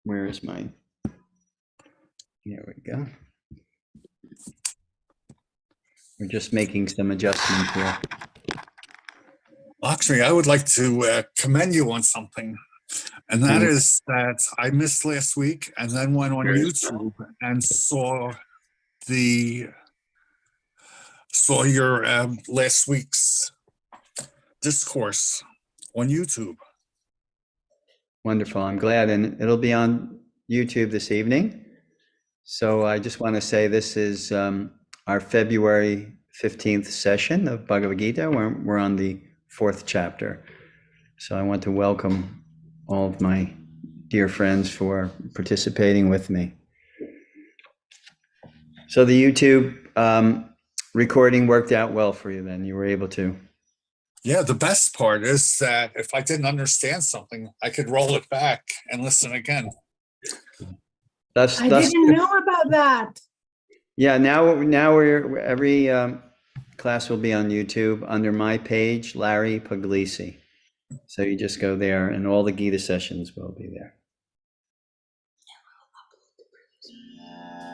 Where is mine? Here we go. We're just making some adjustments here. Actually, I would like to commend you on something, and that is that I missed last week and then went on YouTube and saw your last week's discourse on YouTube. Wonderful. I'm glad. And it'll be on YouTube this evening. So I just want to say this is our February 15th session of Bhagavad Gita. We're on the 4th chapter. So I want to welcome all of my dear friends for participating with me. So the YouTube recording worked out well for you then. You were able to. Yeah, the best part is that if I didn't understand something, I could roll it back and listen again. I didn't know about that. Yeah, now we're every class will be on YouTube under my page, Larry Puglisi. So you just go there, and all the Gita sessions will be there.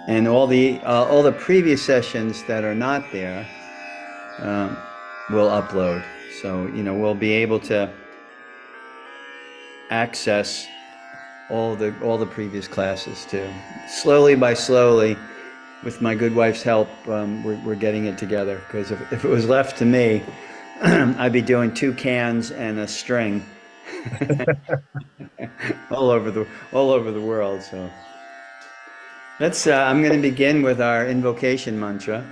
And all the previous sessions that are not there will upload. So we'll be able to access all the previous classes too. Slowly by slowly, with my good wife's help, we're getting it together. Because if it was left to me, I'd be doing 2 cans and a string all over the world. So let's. I'm going to begin with our invocation mantra.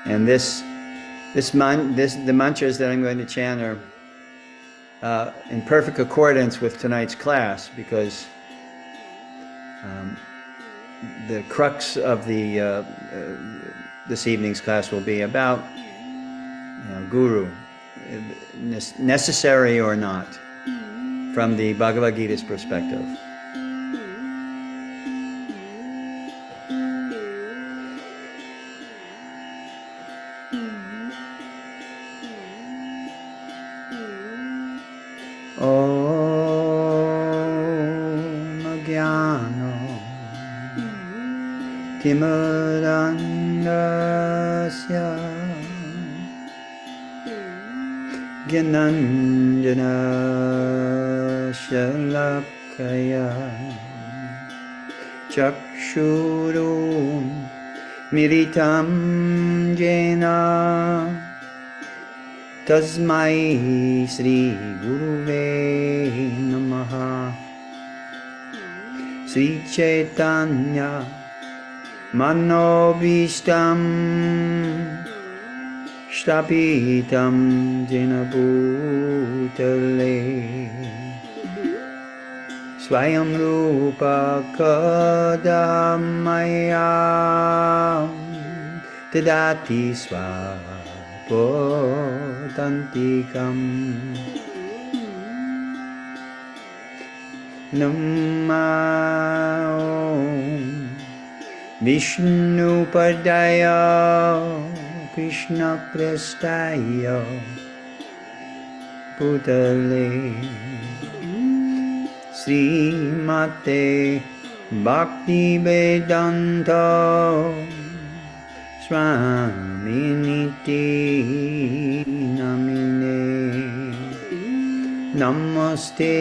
And the mantras that I'm going to chant are in perfect accordance with tonight's class, because the crux of this evening's class will be about guru, necessary or not, from the Bhagavad Gita's perspective. Timarandasya Gyananjana Shalakaya Chakshurum Miritam Jena Tasmai Sri Guruve Namaha Sri Chaitanya Manobishtam Shtapitam Jena Bhutale Swayam Rupa Kadamayam Tadati Swapotantikam Namah Vishnu Padaya Krishna Prestaya Putale Sri Mate Bhakti Vedanta Swaminiti Namine Namaste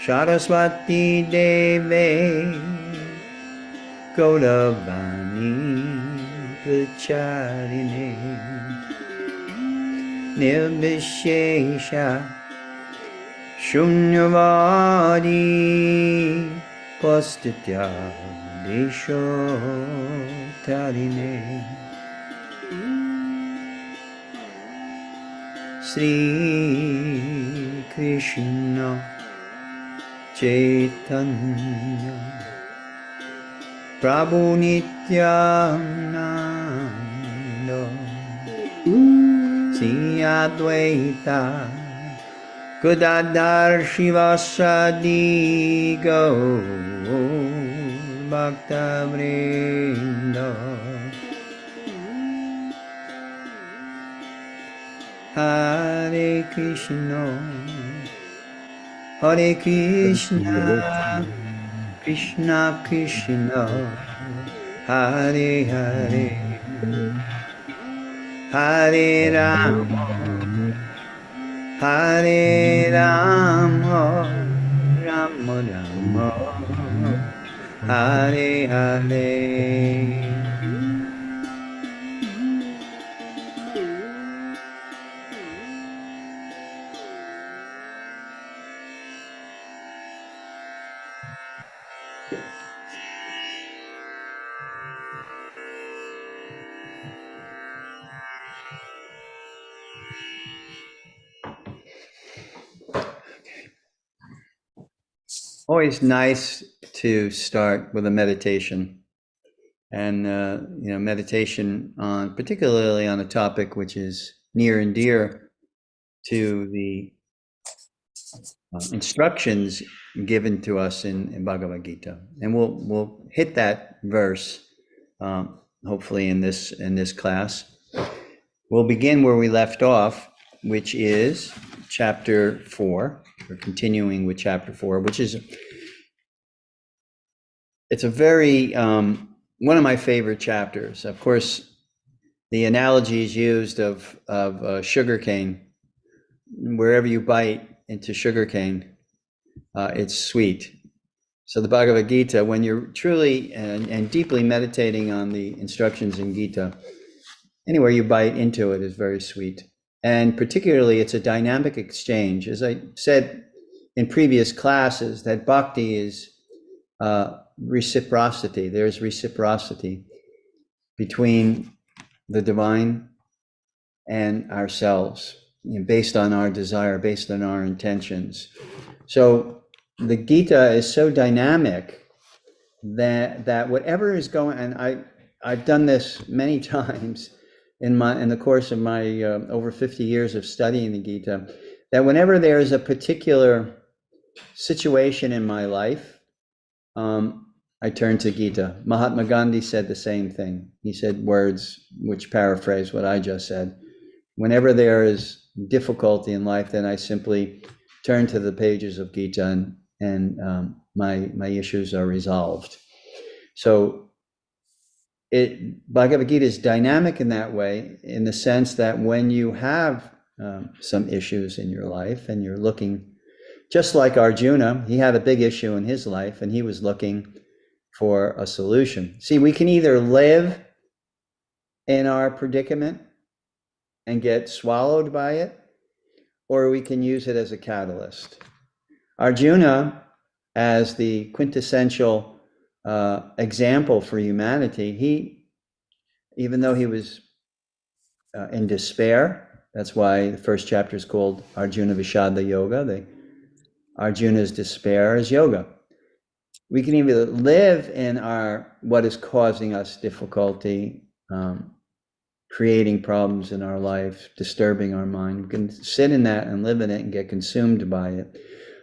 Saraswati Deve Gauravani Pracharine Nirvishesha Shunyavadi Pastitya Deshotarine Sri Krishna Chaitanya Prabhu Nityananda Sri Advaita Gadadhar Shivasadi Gaur Bhakta Vrinda Hare Krishna Hare Krishna Krishna Krishna Hare Hare Hare Rama Hare Rama Rama Rama Hare Hare. Always nice to start with a meditation, and meditation on, particularly on a topic which is near and dear to the instructions given to us in Bhagavad Gita, and we'll hit that verse hopefully in this class. We'll begin where we left off, which is chapter 4. We're continuing with chapter 4, which is it's a very one of my favorite chapters. Of course, the analogy is used of sugarcane. Wherever you bite into sugarcane, it's sweet. So the Bhagavad Gita, when you're truly and deeply meditating on the instructions in Gita, anywhere you bite into it is very sweet. And particularly, it's a dynamic exchange. As I said in previous classes, that bhakti is reciprocity. There's reciprocity between the divine and ourselves, based on our desire, based on our intentions. So the Gita is so dynamic that whatever is going, and I've done this many times in the course of my over 50 years of studying the Gita, that whenever there is a particular situation in my life, I turn to Gita. Mahatma Gandhi said the same thing. He said words which paraphrase what I just said. Whenever there is difficulty in life, then I simply turn to the pages of Gita, and my issues are resolved. So Bhagavad Gita is dynamic in that way, in the sense that when you have some issues in your life and you're looking, just like Arjuna, he had a big issue in his life and he was looking for a solution. See, we can either live in our predicament and get swallowed by it, or we can use it as a catalyst. Arjuna, as the quintessential example for humanity, even though he was in despair, that's why the first chapter is called Arjuna Vishada Yoga. Arjuna's despair is yoga. We can either live in what is causing us difficulty, creating problems in our life, disturbing our mind. We can sit in that and live in it and get consumed by it,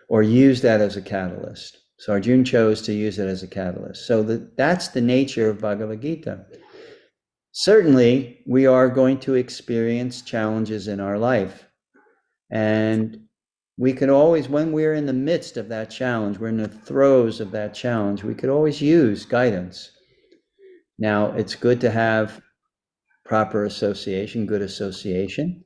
or use that as a catalyst. So Arjuna chose to use it as a catalyst. So that's the nature of Bhagavad Gita. Certainly, we are going to experience challenges in our life. And we can always, when we're in the midst of that challenge, we're in the throes of that challenge, we could always use guidance. Now, it's good to have proper association, good association.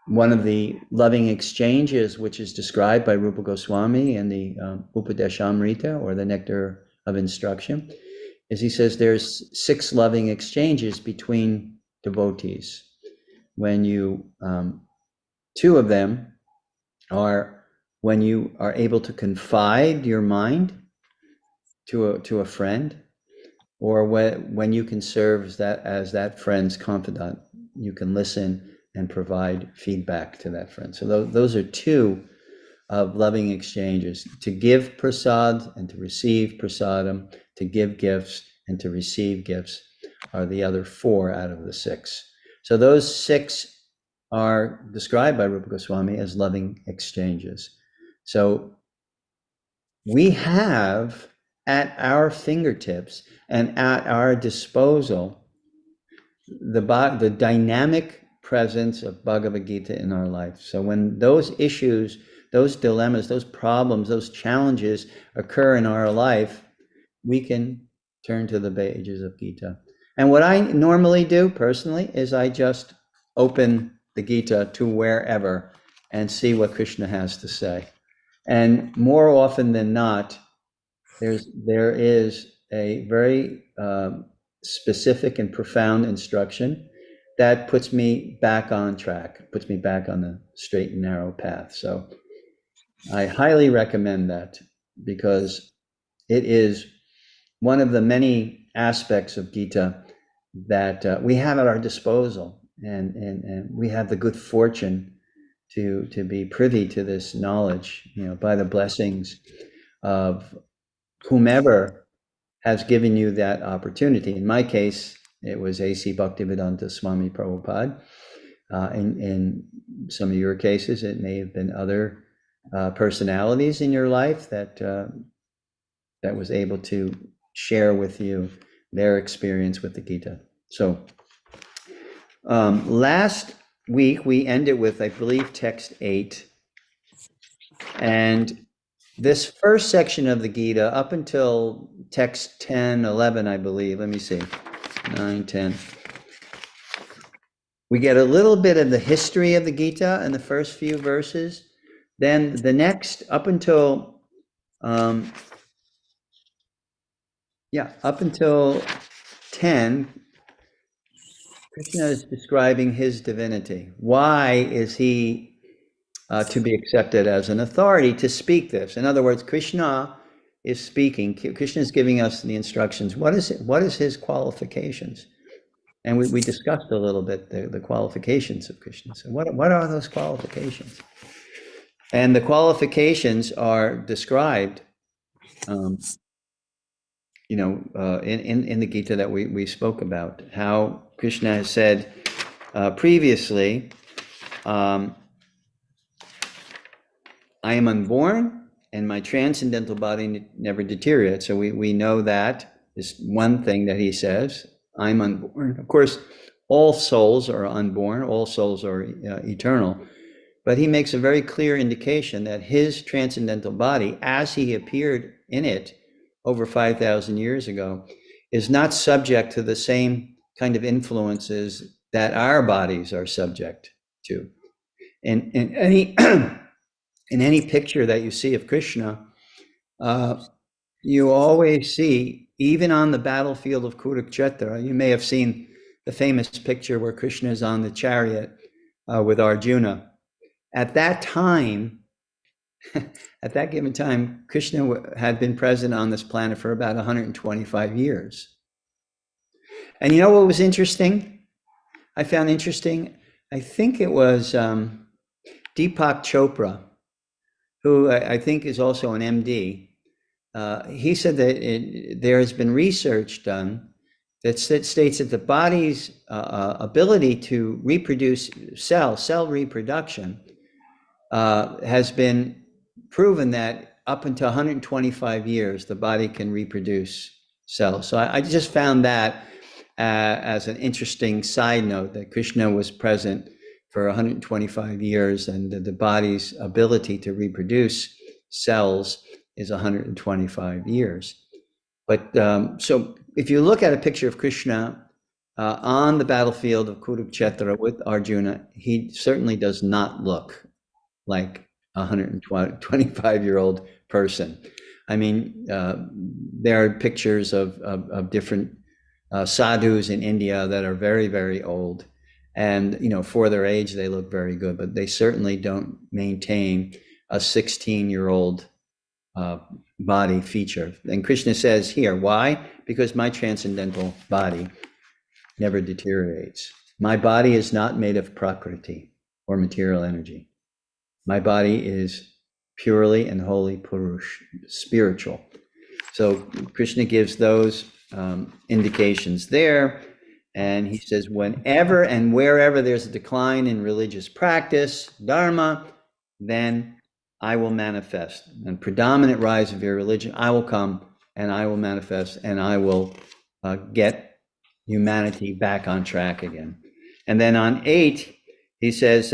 One of the loving exchanges, which is described by Rupa Goswami in the Upadeshamrita, or the Nectar of Instruction, is he says there's 6 loving exchanges between devotees. When you, 2 of them are when you are able to confide your mind to a friend, or when you can serve as that friend's confidant. You can listen and provide feedback to that friend. So those are 2 of loving exchanges: to give prasad and to receive prasadam, to give gifts, and to receive gifts are the other 4 out of the 6. So those 6 are described by Rupa Goswami as loving exchanges. So we have at our fingertips and at our disposal the dynamic presence of Bhagavad Gita in our life. So when those issues, those dilemmas, those problems, those challenges occur in our life, we can turn to the pages of Gita. And what I normally do personally is I just open the Gita to wherever and see what Krishna has to say. And more often than not, there is a very specific and profound instruction that puts me back on track, puts me back on the straight and narrow path. So I highly recommend that, because it is one of the many aspects of Gita that we have at our disposal, and we have the good fortune to be privy to this knowledge, by the blessings of whomever has given you that opportunity. In my case, it was A.C. Bhaktivedanta Swami Prabhupada. In some of your cases, it may have been other personalities in your life that was able to share with you their experience with the Gita. So last week we ended with, I believe, text 8. And this first section of the Gita, up until text 10, 11, I believe, let me see, 9, 10. We get a little bit of the history of the Gita in the first few verses. Then the next, up until, up until 10, Krishna is describing his divinity. Why is he to be accepted as an authority to speak this? In other words, Krishna is speaking. Krishna is giving us the instructions. What is his qualifications? And we discussed a little bit the qualifications of Krishna. So what are those qualifications? And the qualifications are described, in the Gita that we spoke about. How Krishna has said previously, I am unborn, and my transcendental body never deteriorates. So we know that is one thing that he says. I'm unborn. Of course, all souls are unborn. All souls are eternal. But he makes a very clear indication that his transcendental body, as he appeared in it over 5,000 years ago, is not subject to the same kind of influences that our bodies are subject to. In any in any picture that you see of Krishna, you always see, even on the battlefield of Kurukshetra, you may have seen the famous picture where Krishna is on the chariot with Arjuna. At that time, at that given time, Krishna had been present on this planet for about 125 years. And you know what was interesting? I found interesting, I think it was Deepak Chopra, who I think is also an MD. He said that there has been research done that states that the body's ability to reproduce cell reproduction has been proven that up until 125 years, the body can reproduce cells. So I just found that as an interesting side note, that Krishna was present for 125 years, and the body's ability to reproduce cells is 125 years. But so if you look at a picture of Krishna on the battlefield of Kurukshetra with Arjuna, he certainly does not look like a 125-year-old person. I mean, there are pictures of different sadhus in India that are very, very old. And, for their age, they look very good, but they certainly don't maintain a 16-year-old body feature. And Krishna says here, why? Because my transcendental body never deteriorates. My body is not made of prakriti or material energy. My body is purely and wholly Purush, spiritual. So Krishna gives those indications there. And he says, whenever and wherever there's a decline in religious practice, dharma, then I will manifest. And predominant rise of your religion, I will come and I will manifest and I will get humanity back on track again. And then on 8, he says,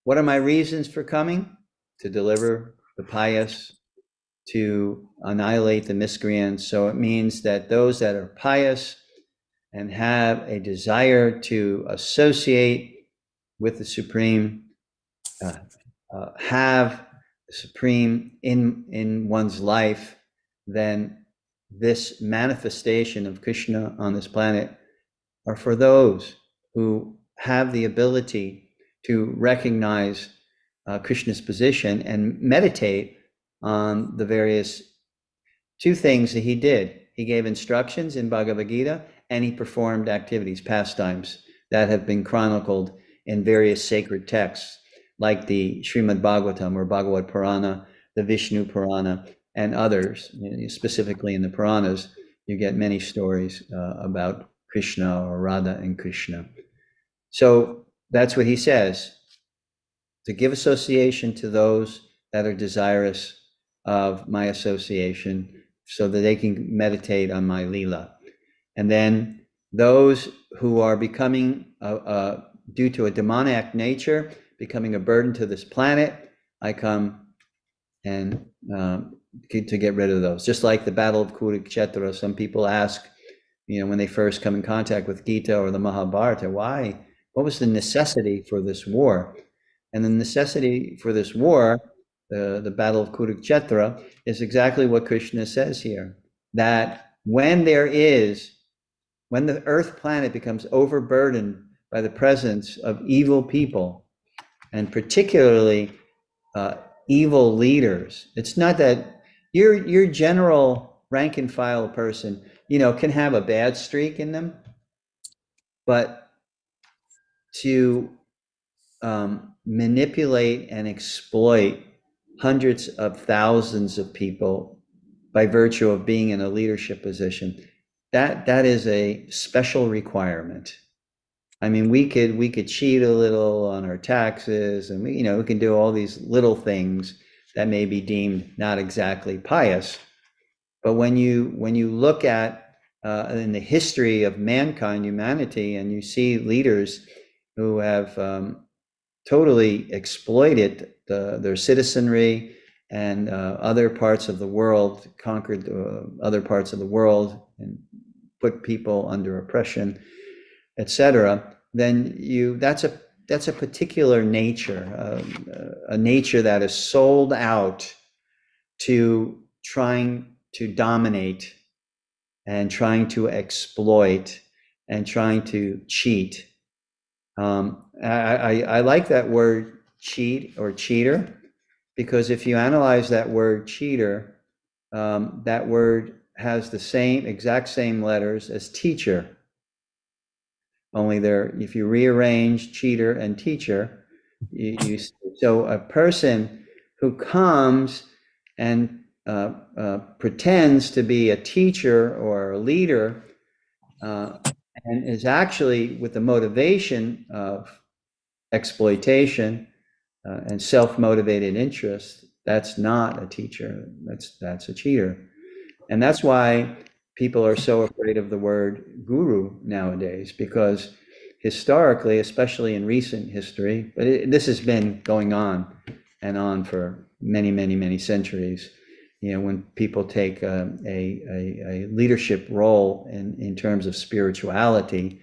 what are my reasons for coming? To deliver the pious, to annihilate the miscreants. So it means that those that are pious and have a desire to associate with the Supreme, have the Supreme in one's life, then this manifestation of Krishna on this planet are for those who have the ability to recognize Krishna's position and meditate on the various 2 things that he did. He gave instructions in Bhagavad Gita, and he performed activities, pastimes that have been chronicled in various sacred texts, like the Srimad Bhagavatam or Bhagavad Purana, the Vishnu Purana, and others. Specifically in the Puranas, you get many stories about Krishna or Radha and Krishna. So that's what he says, to give association to those that are desirous of my association so that they can meditate on my Leela. And then those who are becoming, due to a demoniac nature, becoming a burden to this planet, I come and to get rid of those. Just like the Battle of Kurukshetra, some people ask, when they first come in contact with Gita or the Mahabharata, why? What was the necessity for this war? And the necessity for this war, the Battle of Kurukshetra, is exactly what Krishna says here, that when the earth planet becomes overburdened by the presence of evil people, and particularly evil leaders, it's not that your general rank and file person, can have a bad streak in them, but to manipulate and exploit hundreds of thousands of people by virtue of being in a leadership position, that is a special requirement. I mean, we could cheat a little on our taxes, and we can do all these little things that may be deemed not exactly pious. But when you look at in the history of mankind, humanity, and you see leaders who have totally exploited their citizenry and other parts of the world, conquered other parts of the world and put people under oppression, etc., then that's a particular nature, a nature that is sold out to trying to dominate and trying to exploit and trying to cheat. I like that word cheat or cheater, because if you analyze that word cheater, that word has the exact same letters as teacher. Only if you rearrange cheater and teacher, so a person who comes and pretends to be a teacher or a leader, and is actually with the motivation of exploitation and self-motivated interest, that's not a teacher, that's a cheater. And that's why people are so afraid of the word guru nowadays, because historically, especially in recent history, but this has been going on and on for many, many, many centuries. When people take a leadership role in terms of spirituality,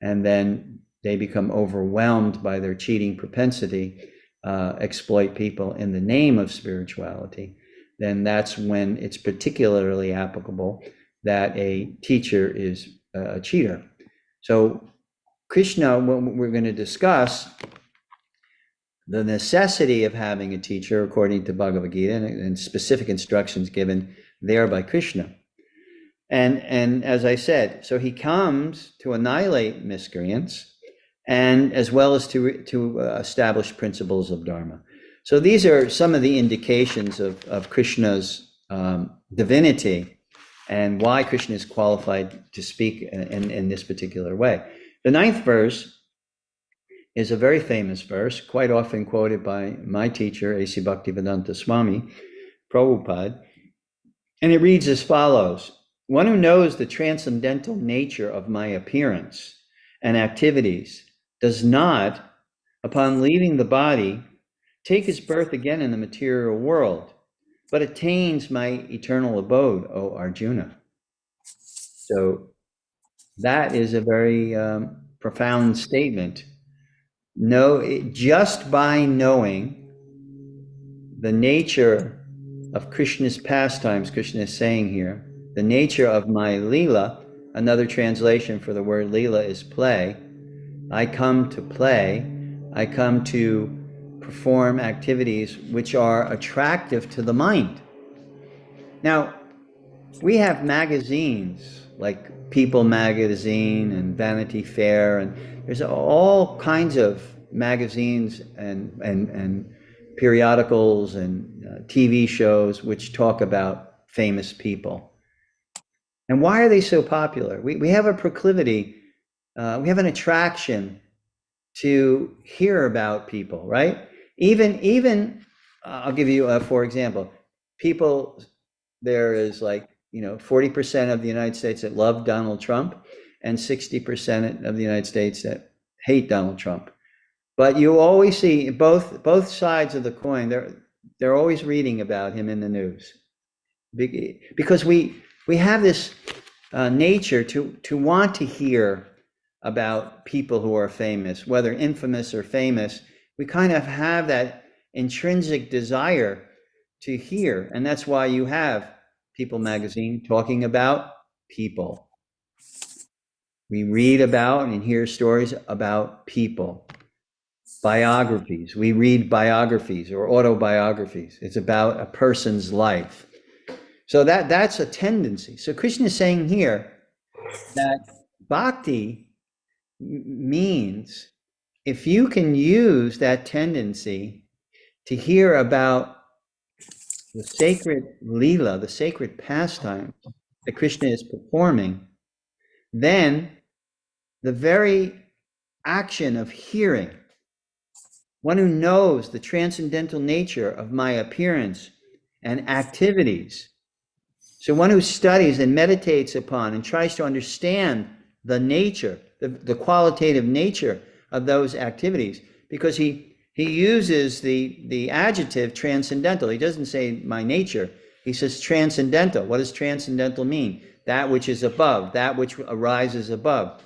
and then they become overwhelmed by their cheating propensity, exploit people in the name of spirituality, then that's when it's particularly applicable that a teacher is a cheater. So Krishna, when we're going to discuss the necessity of having a teacher according to Bhagavad Gita, and specific instructions given there by Krishna. And as I said, so he comes to annihilate miscreants, and as well as to establish principles of Dharma. So these are some of the indications of Krishna's divinity and why Krishna is qualified to speak in this particular way. The 9th verse is a very famous verse, quite often quoted by my teacher, A.C. Bhaktivedanta Swami Prabhupada, and it reads as follows: one who knows the transcendental nature of my appearance and activities does not, upon leaving the body, take his birth again in the material world, but attains my eternal abode, O Arjuna. So that is a very profound statement. Just by knowing the nature of Krishna's pastimes, Krishna is saying here, the nature of my Leela, another translation for the word Leela is play. I come to play, I come to perform activities which are attractive to the mind. Now, we have magazines like People Magazine and Vanity Fair, and there's all kinds of magazines and periodicals and TV shows which talk about famous people. And why are they so popular? We have a proclivity, we have an attraction to hear about people, right? Even I'll give you, for example, people, there is like, 40% of the United States that love Donald Trump and 60% of the United States that hate Donald Trump. But you always see both sides of the coin. They're always reading about him in the news, because we have this nature to want to hear about people who are famous, whether infamous or famous. We kind of have that intrinsic desire to hear, and that's why you have People Magazine talking about people. We read about and hear stories about people. Biographies, we read biographies or autobiographies. It's about a person's life. So that's a tendency. So Krishna is saying here that bhakti means if you can use that tendency to hear about the sacred Leela, the sacred pastime that Krishna is performing, then the very action of hearing, one who knows the transcendental nature of my appearance and activities, so one who studies and meditates upon and tries to understand the nature, the qualitative nature of those activities, because he uses the adjective transcendental. He doesn't say my nature. He says transcendental. What does transcendental mean? That which is above, that which arises above.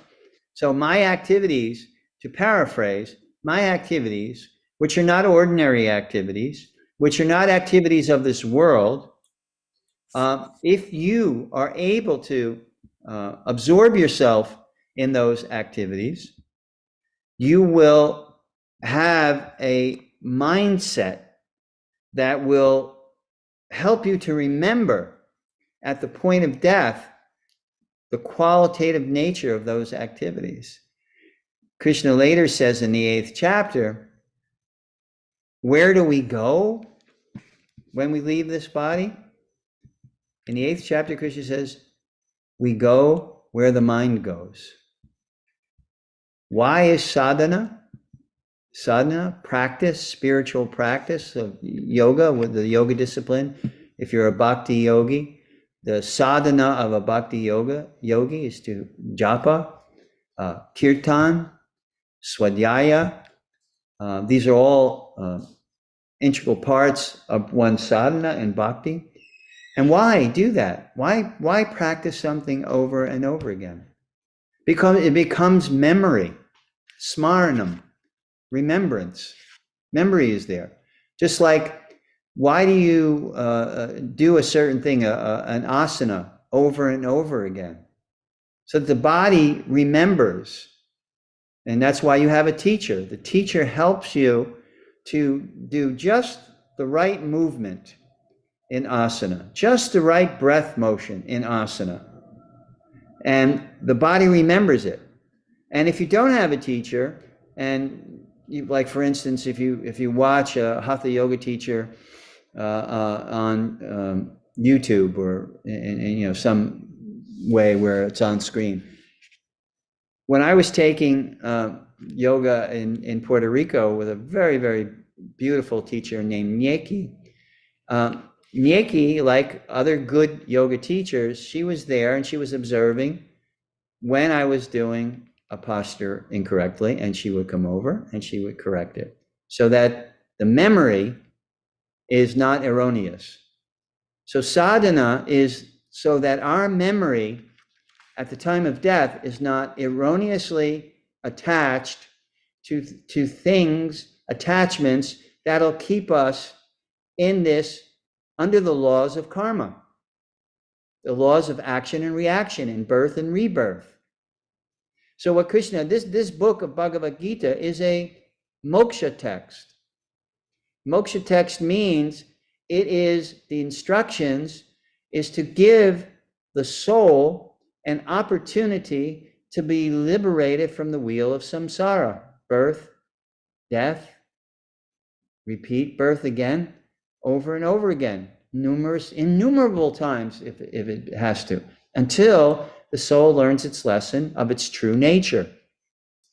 So my activities, to paraphrase, my activities, which are not ordinary activities, which are not activities of this world, if you are able to absorb yourself in those activities, you will have a mindset that will help you to remember at the point of death the qualitative nature of those activities. Krishna later says in the 8th chapter, where do we go when we leave this body? In the 8th chapter, Krishna says, we go where the mind goes. Why is sadhana? Sadhana, practice, spiritual practice of yoga, with the yoga discipline. If you're a bhakti yogi, the sadhana of a bhakti yogi is to japa, kirtan, swadhyaya. These are all integral parts of one's sadhana and bhakti. And why do that? Why practice something over and over again? Because it becomes memory, smaranam, remembrance. Memory is there. Just like, why do you do a certain thing, an asana, over and over again? So that the body remembers. And that's why you have a teacher. The teacher helps you to do just the right movement in asana, just the right breath motion in asana. And the body remembers it. And if you don't have a teacher, and you, like for instance, if you watch a hatha yoga teacher on YouTube or in some way where it's on screen. When I was taking yoga in Puerto Rico with a very, very beautiful teacher named Nyeki, Nyeki, like other good yoga teachers, she was there and she was observing when I was doing a posture incorrectly, and she would come over and she would correct it so that the memory is not erroneous. So sadhana is so that our memory at the time of death is not erroneously attached to things, attachments that'll keep us in this under the laws of karma, the laws of action and reaction, and birth and rebirth. So what Krishna, this book of Bhagavad Gita is a moksha text. Moksha text means it is the instructions is to give the soul an opportunity to be liberated from the wheel of samsara, birth, death, repeat birth again, over and over again, innumerable times if it has to, until the soul learns its lesson of its true nature.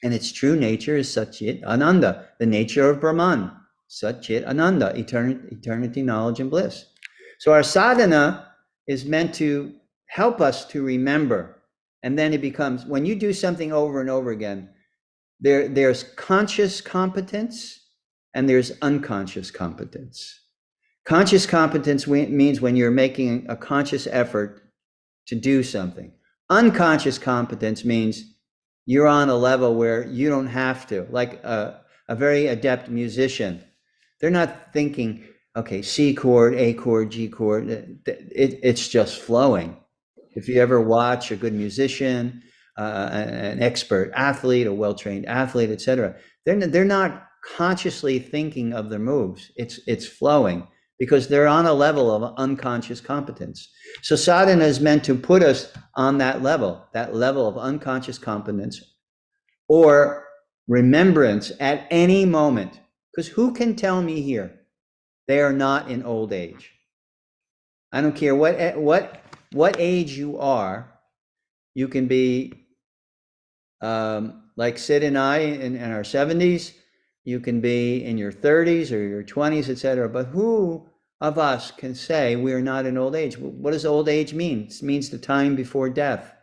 And its true nature is Satchit Ananda, the nature of Brahman, Satchit Ananda, eternity, knowledge, and bliss. So our sadhana is meant to help us to remember. And then it becomes, when you do something over and over again, there's conscious competence and there's unconscious competence. Conscious competence means when you're making a conscious effort to do something. Unconscious competence means you're on a level where you don't have to, like a very adept musician. They're not thinking, okay, C chord, A chord, G chord. It's just flowing. If you ever watch a good musician, an expert athlete, a well-trained athlete, etc., they're not consciously thinking of their moves. It's flowing because they're on a level of unconscious competence. So sadhana is meant to put us on that level of unconscious competence or remembrance at any moment. Because who can tell me here they are not in old age? I don't care what age you are. You can be like Sid and I in our 70s. You can be in your 30s or your 20s, etc. But who of us can say we are not in old age? What does old age mean? It means the time before death.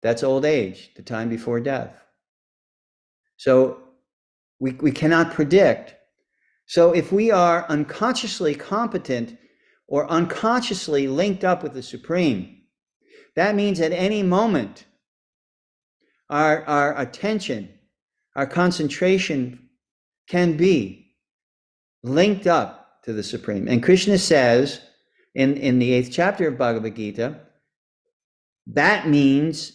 That's old age, the time before death. So we cannot predict. So if we are unconsciously competent or unconsciously linked up with the Supreme, that means at any moment, our attention, our concentration can be linked up to the Supreme. And Krishna says in the 8th chapter of Bhagavad Gita, that means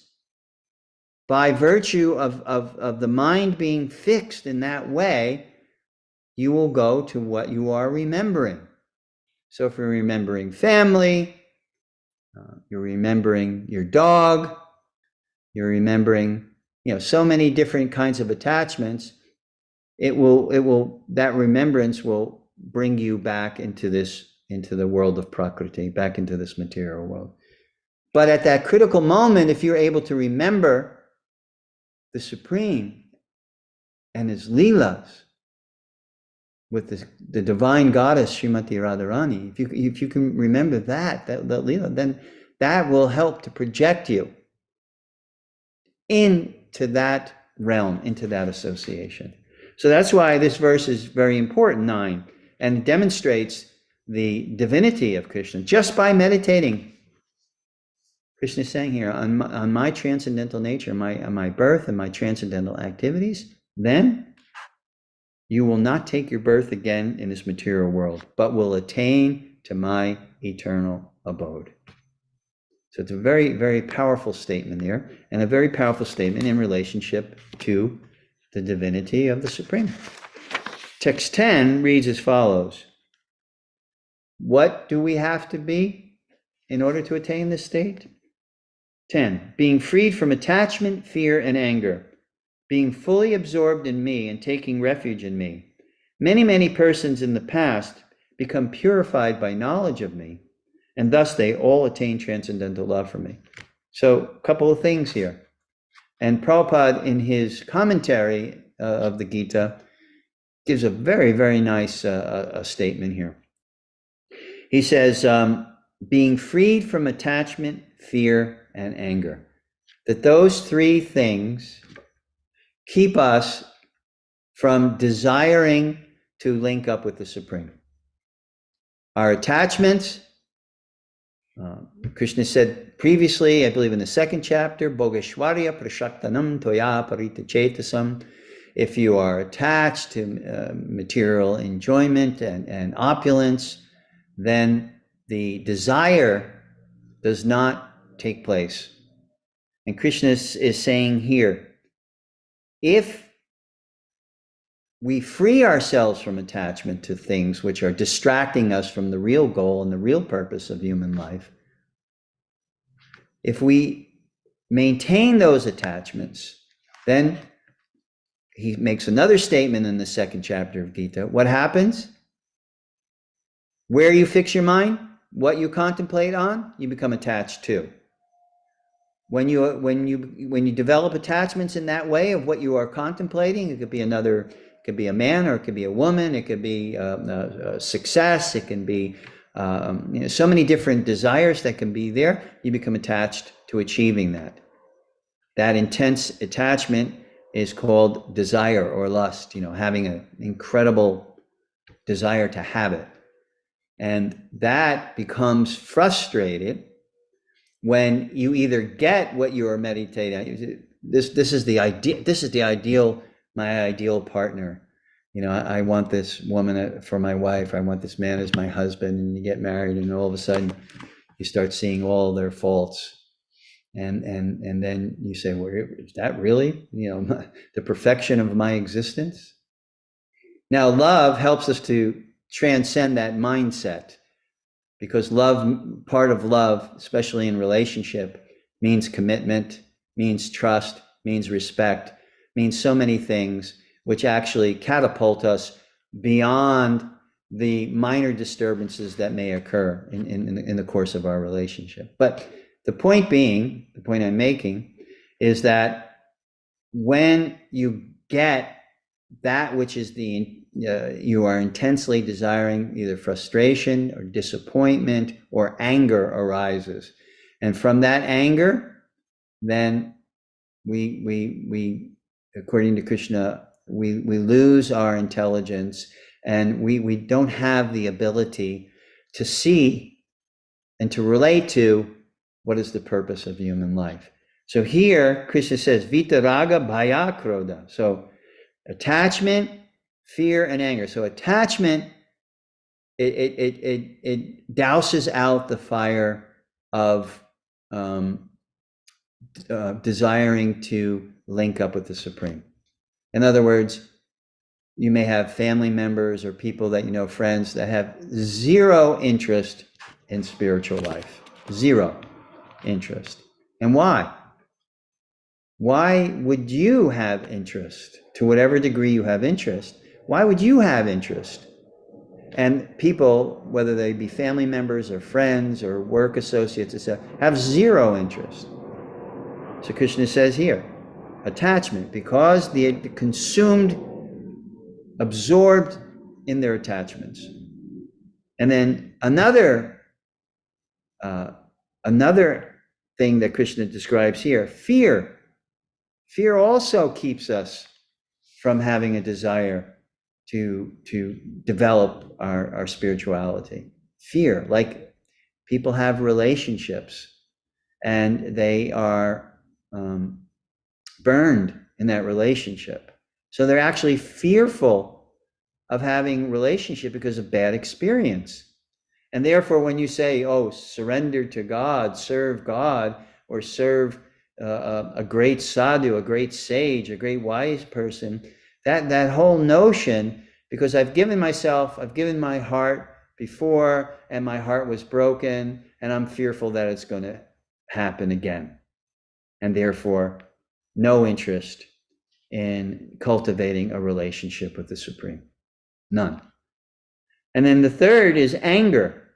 by virtue of the mind being fixed in that way, you will go to what you are remembering. So if you're remembering family, you're remembering your dog, you're remembering, so many different kinds of attachments, that remembrance will bring you back into the world of Prakriti, back into this material world. But at that critical moment, if you're able to remember the Supreme and his Leelas with the divine goddess Srimati Radharani, if you can remember that Leela, then that will help to project you into that realm, into that association. So that's why this verse is very important, 9, and demonstrates the divinity of Krishna just by meditating. Krishna is saying here, on my transcendental nature, my birth and my transcendental activities, then you will not take your birth again in this material world, but will attain to my eternal abode. So it's a very, very powerful statement there, and a very powerful statement in relationship to the divinity of the Supreme. Text 10 reads as follows. What do we have to be in order to attain this state? 10, being freed from attachment, fear, and anger, being fully absorbed in me and taking refuge in me. Many, many persons in the past become purified by knowledge of me, and thus they all attain transcendental love for me. So a couple of things here. And Prabhupada, in his commentary of the Gita, gives a very, very nice statement here. He says, being freed from attachment, fear, and anger, that those three things keep us from desiring to link up with the Supreme. Our attachments, Krishna said previously, I believe in the second chapter, Bhogeshwarya prashaktanam toya parita chetasam. If you are attached to material enjoyment and opulence, then the desire does not take place. And Krishna is saying here, if we free ourselves from attachment to things which are distracting us from the real goal and the real purpose of human life, if we maintain those attachments, then he makes another statement in the second chapter of Gita. What happens? Where you fix your mind, what you contemplate on, you become attached to. When you develop attachments in that way of what you are contemplating, it could be another, it could be a man, or it could be a woman, it could be success, it can be so many different desires that can be there. You become attached to achieving that. That intense attachment is called desire or lust, having an incredible desire to have it. And that becomes frustrated when you either get what you are meditating. This is the idea. This is the ideal, my ideal partner. I want this woman for my wife. I want this man as my husband. And you get married, and all of a sudden, you start seeing all their faults, and then you say, "Well, is that really, the perfection of my existence?" Now, love helps us to transcend that mindset. Because love, part of love, especially in relationship, means commitment, means trust, means respect, means so many things, which actually catapult us beyond the minor disturbances that may occur in the course of our relationship. But the point I'm making, is that when you get that which is you are intensely desiring, either frustration or disappointment or anger arises. And from that anger, then we according to Krishna, we lose our intelligence, and we don't have the ability to see and to relate to what is the purpose of human life. So here, Krishna says, Vitaraga Bhaya Krodha. So attachment, fear, and anger. So attachment, it douses out the fire of desiring to link up with the Supreme. In other words, you may have family members or people that friends that have zero interest in spiritual life. Zero interest. And why? Why would you have interest? To whatever degree you have interest, why would you have interest? And people, whether they be family members or friends or work associates, etc., have zero interest. So Krishna says here, attachment, because they consumed, absorbed in their attachments. And then another thing that Krishna describes here, fear. Fear also keeps us from having a desire to develop our spirituality. Fear, like people have relationships and they are burned in that relationship. So they're actually fearful of having relationship because of bad experience. And therefore, when you say, surrender to God, serve God, or serve a great sadhu, a great sage, a great wise person, that whole notion, because I've given my heart before, and my heart was broken, and I'm fearful that it's going to happen again. And therefore, no interest in cultivating a relationship with the Supreme. None. And then the third is anger.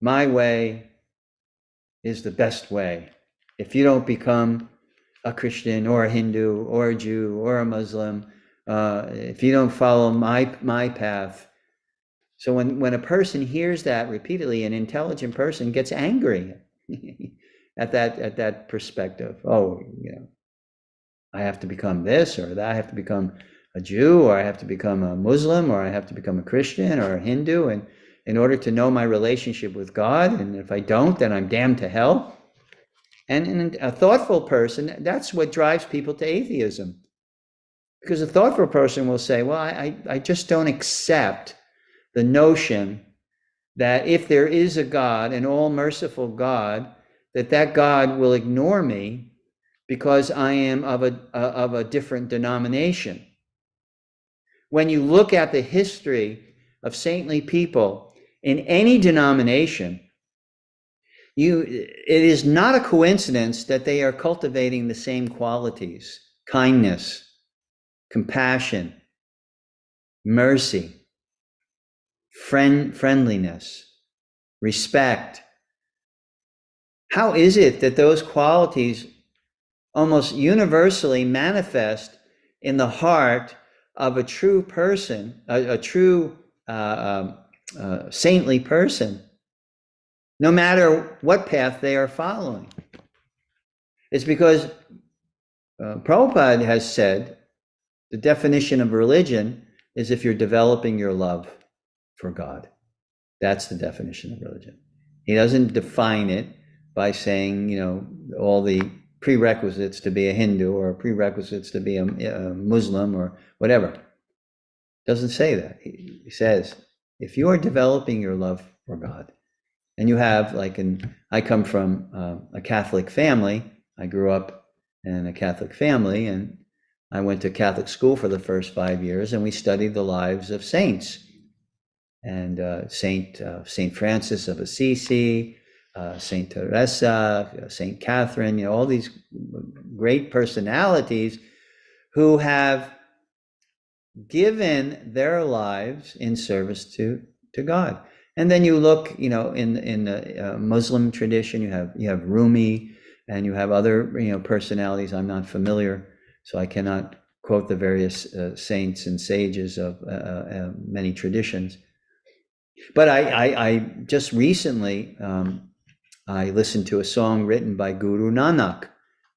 My way is the best way. If you don't become a Christian or a Hindu or a Jew or a Muslim, if you don't follow my path. So when a person hears that repeatedly, an intelligent person gets angry at that perspective. Oh, I have to become this or that. I have to become a Jew, or I have to become a Muslim, or I have to become a Christian or a Hindu, and in order to know my relationship with God. And if I don't, then I'm damned to hell. And a thoughtful person, that's what drives people to atheism. Because a thoughtful person will say, well, I just don't accept the notion that if there is a God, an all-merciful God, that God will ignore me because I am of a different denomination. When you look at the history of saintly people in any denomination, it is not a coincidence that they are cultivating the same qualities: kindness, compassion, mercy, friendliness, respect. How is it that those qualities almost universally manifest in the heart of a true person, a true saintly person, no matter what path they are following? It's because Prabhupada has said the definition of religion is if you're developing your love for God. That's the definition of religion. He doesn't define it by saying, all the prerequisites to be a Hindu or prerequisites to be a Muslim or whatever. Doesn't say that. He says, if you are developing your love for God, and you have, I come from a Catholic family. I grew up in a Catholic family, and I went to Catholic school for the first 5 years, and we studied the lives of saints. And Saint Francis of Assisi, Saint Teresa, Saint Catherine, all these great personalities who have given their lives in service to God. And then you look, in the Muslim tradition, you have Rumi, and you have other personalities. I'm not familiar, so I cannot quote the various saints and sages of many traditions. But I just recently I listened to a song written by Guru Nanak,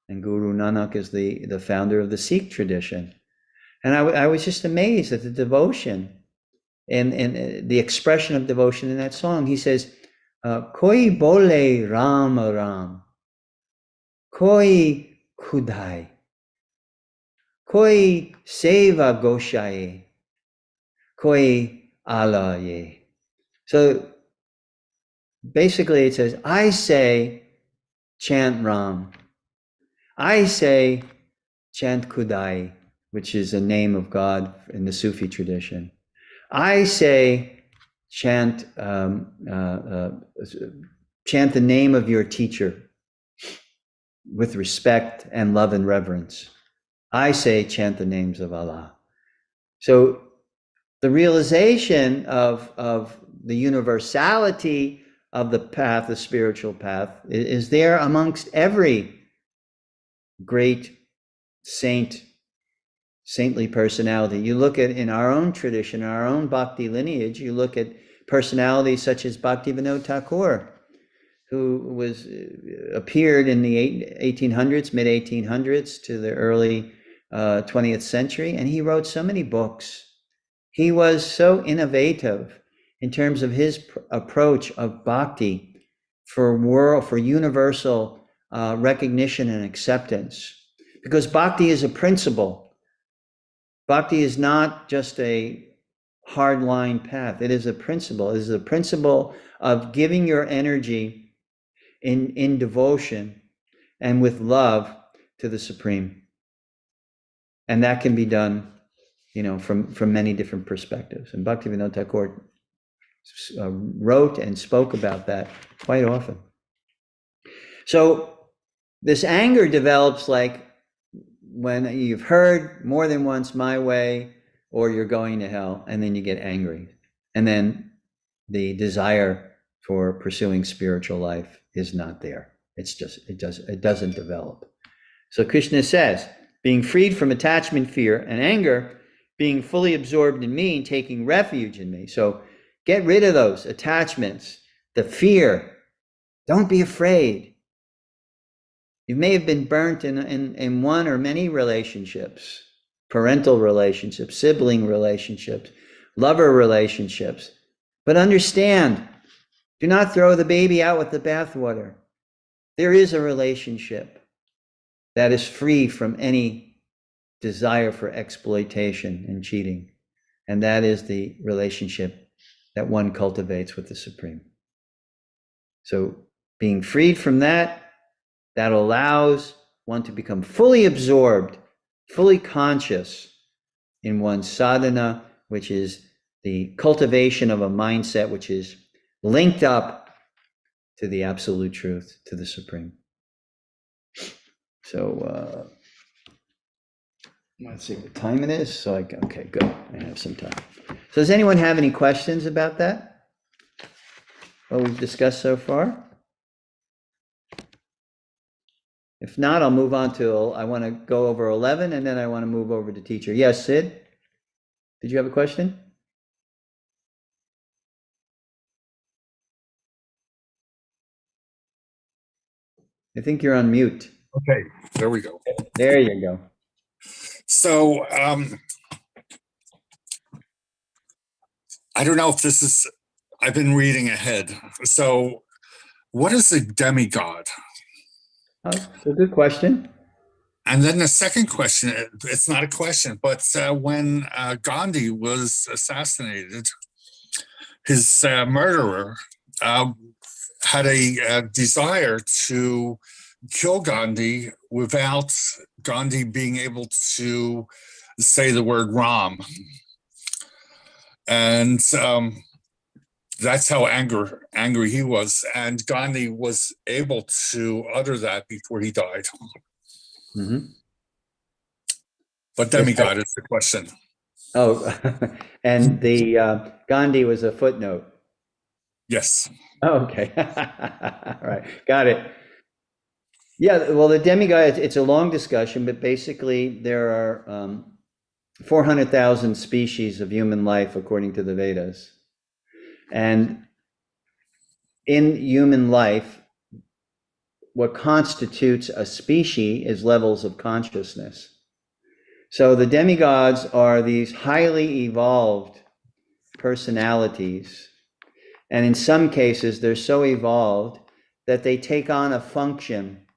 and Guru Nanak is the founder of the Sikh tradition, and I was just amazed at the devotion and the expression of devotion in that song. He says, "Koi bole Ram Ram, koi khudai, koi seva goshaye, koi Allah ye." So basically it says, I say chant Ram, I say chant Kudai, which is a name of God in the Sufi tradition. I say chant the name of your teacher with respect and love and reverence. I say chant the names of Allah. So the realization of the universality of the path, the spiritual path, is there amongst every great saintly personality. You look at, in our own tradition, our own bhakti lineage, you look at personalities such as Bhaktivinoda Thakur, who appeared in the 1800s, mid 1800s to the early 20th century, and he wrote so many books. He was so innovative in terms of his approach of bhakti for universal recognition and acceptance. Because bhakti is a principle. Bhakti is not just a hardline path. It is a principle. It is a principle of giving your energy in devotion and with love to the Supreme. And that can be done, from many different perspectives. And Bhaktivinoda Thakur wrote and spoke about that quite often. So this anger develops like when you've heard more than once my way, or you're going to hell, and then you get angry. And then the desire for pursuing spiritual life is not there. It's just, it doesn't develop. So Krishna says, being freed from attachment, fear, and anger, being fully absorbed in me and taking refuge in me. So get rid of those attachments, the fear. Don't be afraid. You may have been burnt in one or many relationships, parental relationships, sibling relationships, lover relationships. But understand, do not throw the baby out with the bathwater. There is a relationship that is free from any desire for exploitation and cheating. And that is the relationship that one cultivates with the Supreme. So being freed from that, that allows one to become fully absorbed, fully conscious in one's sadhana, which is the cultivation of a mindset which is linked up to the absolute truth, to the Supreme. So let's see what time it is. So okay, good. I have some time. So does anyone have any questions about that? What we've discussed so far? If not, I'll move on to, I want to go over 11 and then I want to move over to teacher. Yes, Sid? Did you have a question? I think you're on mute. Okay, there we go. There you go. So I don't know if this is, I've been reading ahead. So what is a demigod? Oh, it's a good question. And then the second question, it's not a question, but when Gandhi was assassinated, his murderer had a desire to kill Gandhi without Gandhi being able to say the word Ram. And that's how angry he was. And Gandhi was able to utter that before he died. Mm-hmm. But demigod is the question. Oh, and the Gandhi was a footnote. Yes. Oh, okay. All right, got it. Yeah, well, the demigod, it's a long discussion, but basically there are 400,000 species of human life according to the Vedas. And in human life, what constitutes a species is levels of consciousness. So the demigods are these highly evolved personalities. And in some cases, they're so evolved that they take on a function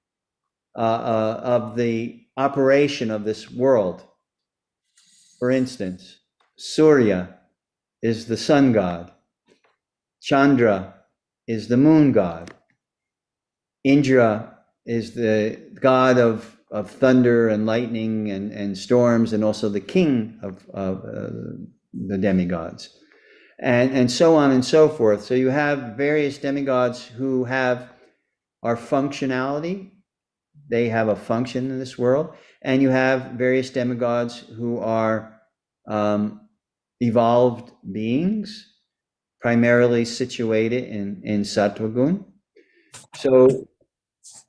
of the operation of this world. For instance, Surya is the sun god. Chandra is the moon god. Indra is the god of thunder and lightning and storms, and also the king of the demigods. And so on and so forth. So you have various demigods who are functionality. They have a function in this world. And you have various demigods who are evolved beings, primarily situated in Sattvagun. So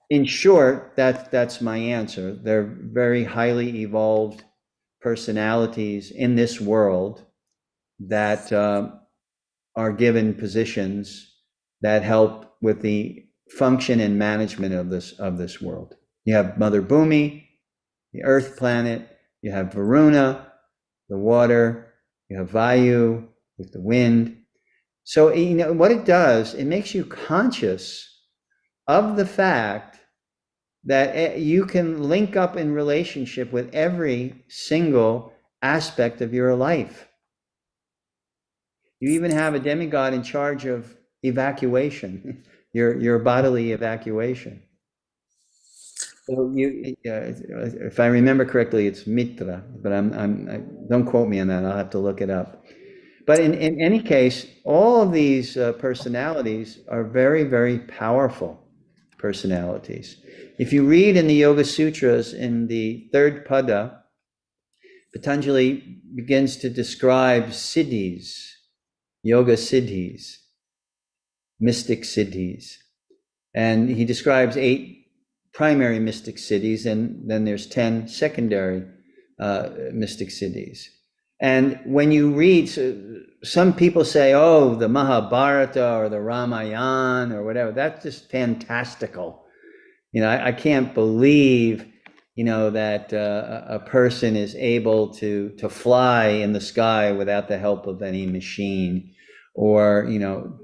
in short, that's my answer. They're very highly evolved personalities in this world that are given positions that help with the function and management of this world. You have Mother Bhumi, the Earth planet. You have Varuna, the water. You have Vayu with the wind. So what it does, it makes you conscious of the fact that you can link up in relationship with every single aspect of your life. You even have a demigod in charge of evacuation, your bodily evacuation. So if I remember correctly, it's Mitra, but don't quote me on that. I'll have to look it up. But in any case, all of these personalities are very, very powerful personalities. If you read in the Yoga Sutras in the third pada, Patanjali begins to describe siddhis, yoga siddhis, mystic siddhis. And he describes 8 primary mystic siddhis, and then there's 10 secondary mystic siddhis. And when you read, some people say, oh, the Mahabharata or the Ramayana or whatever, that's just fantastical. I can't believe, that a person is able to fly in the sky without the help of any machine, or,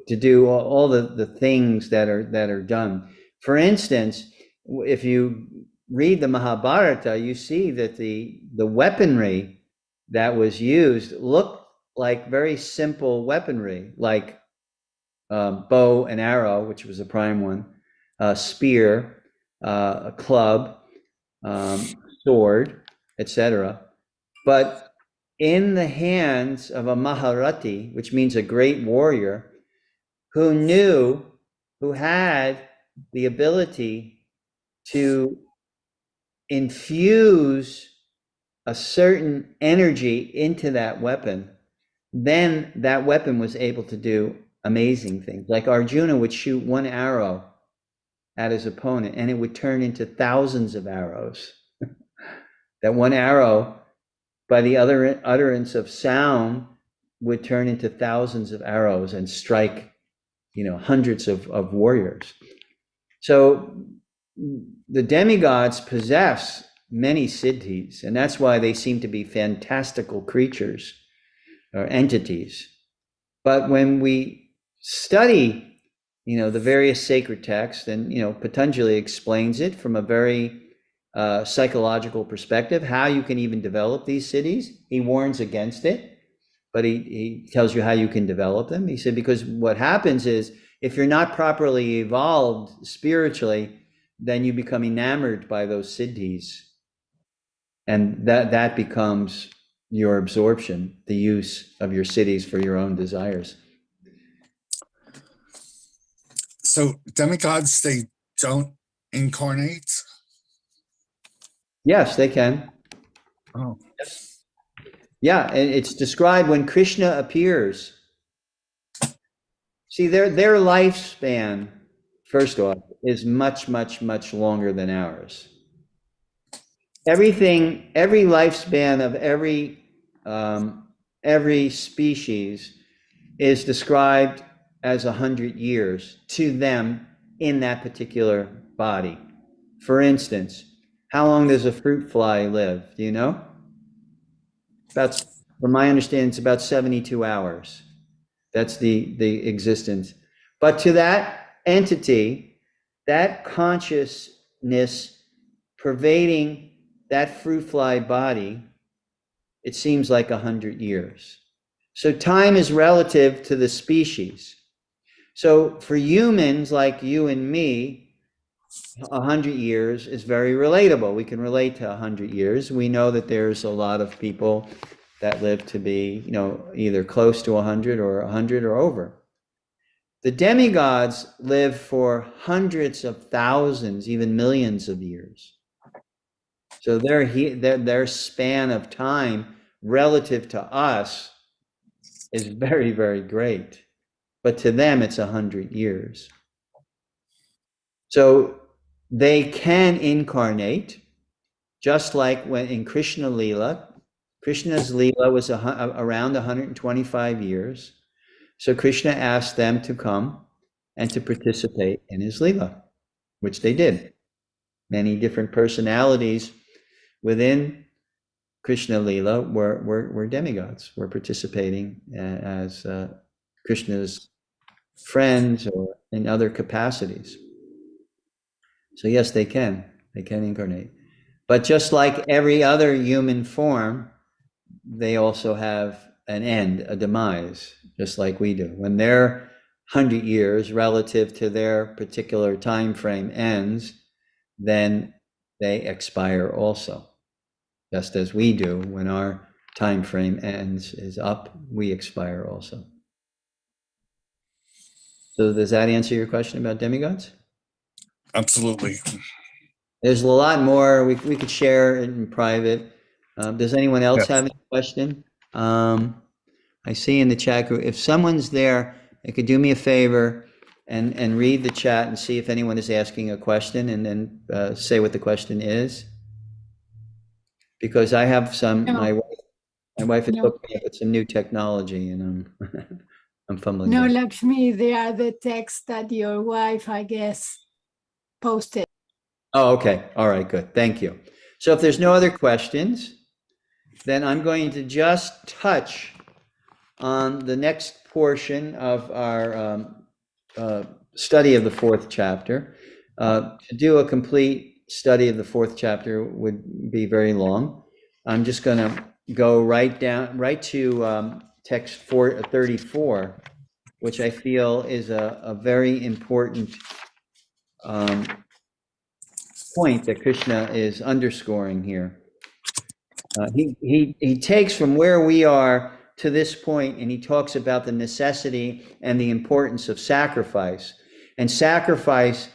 to do all the things that are done. For instance, if you read the Mahabharata, you see that the weaponry that was used looked like very simple weaponry, like bow and arrow, which was a prime one, spear, a club, sword, etc. But in the hands of a Maharati, which means a great warrior, who had the ability to infuse a certain energy into that weapon, then that weapon was able to do amazing things. Like Arjuna would shoot one arrow at his opponent and it would turn into thousands of arrows. That one arrow, by the other utterance of sound, would turn into thousands of arrows and strike, hundreds of warriors. So the demigods possess many siddhis, and that's why they seem to be fantastical creatures or entities. But when we study, the various sacred texts, and, Patanjali explains it from a very psychological perspective, how you can even develop these siddhis. He warns against it, but he tells you how you can develop them. He said, because what happens is, if you're not properly evolved spiritually, then you become enamored by those siddhis. And that becomes your absorption, the use of your siddhis for your own desires. So demigods, they don't incarnate? Yes, they can. Oh. Yeah, and it's described when Krishna appears. See, their lifespan, first off, is much, much, much longer than ours. Every lifespan of every species is described as 100 years to them in that particular body. For instance, how long does a fruit fly live? Do you know? From my understanding, it's about 72 hours. That's the existence. But to that entity, that consciousness pervading that fruit fly body, it seems like 100 years. So time is relative to the species. So for humans like you and me, 100 years is very relatable. We can relate to 100 years. We know that there's a lot of people that live to be, either close to 100 or 100 or over. The demigods live for hundreds of thousands, even millions of years. So their span of time relative to us is very, very great. But to them, it's 100 years. So they can incarnate, just like when in Krishna Lila. Krishna's Lila was around 125 years. So Krishna asked them to come and to participate in his Lila, which they did. Many different personalities within Krishna Lila were demigods, were participating as Krishna's friends or in other capacities. So yes, they can incarnate. But just like every other human form, they also have an end, a demise, just like we do. When their 100 years relative to their particular time frame ends, then they expire also. Just as we do, when our time frame is up, we expire also. So does that answer your question about demigods? Absolutely. There's a lot more we could share in private. Does anyone else have any question? I see in the chat group, if someone's there, they could do me a favor and read the chat and see if anyone is asking a question, and then say what the question is. Because I have some, No. my wife has No. hooked me up with some new technology, and I'm fumbling. No, there. Lakshmi, they are the texts that your wife, I guess, posted. Oh, okay. All right, good. Thank you. So if there's no other questions, then I'm going to just touch on the next portion of our study of the fourth chapter. To do a complete study of the fourth chapter would be very long. I'm just going to go right to text 34, which I feel is a very important point that Krishna is underscoring here. He takes from where we are to this point, and he talks about the necessity and the importance of sacrifice. And sacrifice,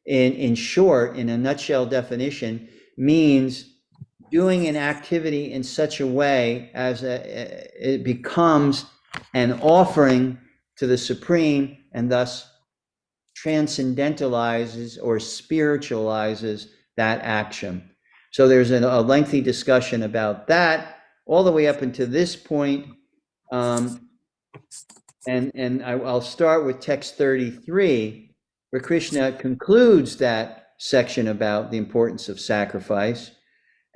in short, in a nutshell definition, means doing an activity in such a way as it becomes an offering to the Supreme, and thus transcendentalizes or spiritualizes that action. So there's a lengthy discussion about that all the way up until this point. And I'll start with text 33, where Krishna concludes that section about the importance of sacrifice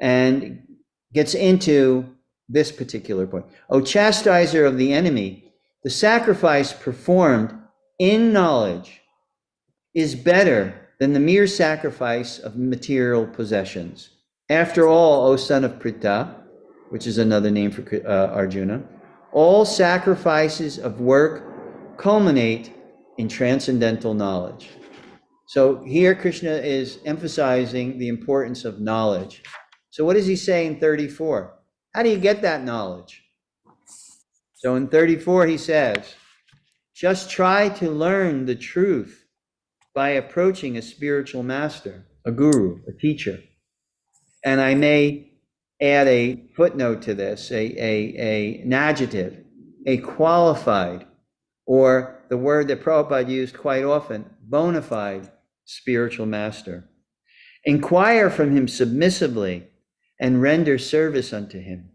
and gets into this particular point. O chastiser of the enemy, the sacrifice performed in knowledge is better than the mere sacrifice of material possessions. After all, O son of Pritha, which is another name for Arjuna, all sacrifices of work culminate in transcendental knowledge. So here Krishna is emphasizing the importance of knowledge. So what does he say in 34? How do you get that knowledge? So in 34 he says, just try to learn the truth by approaching a spiritual master, a guru, a teacher. And I may add a footnote to this, an adjective, a qualified, or the word that Prabhupada used quite often, bona fide spiritual master. Inquire from him submissively and render service unto him.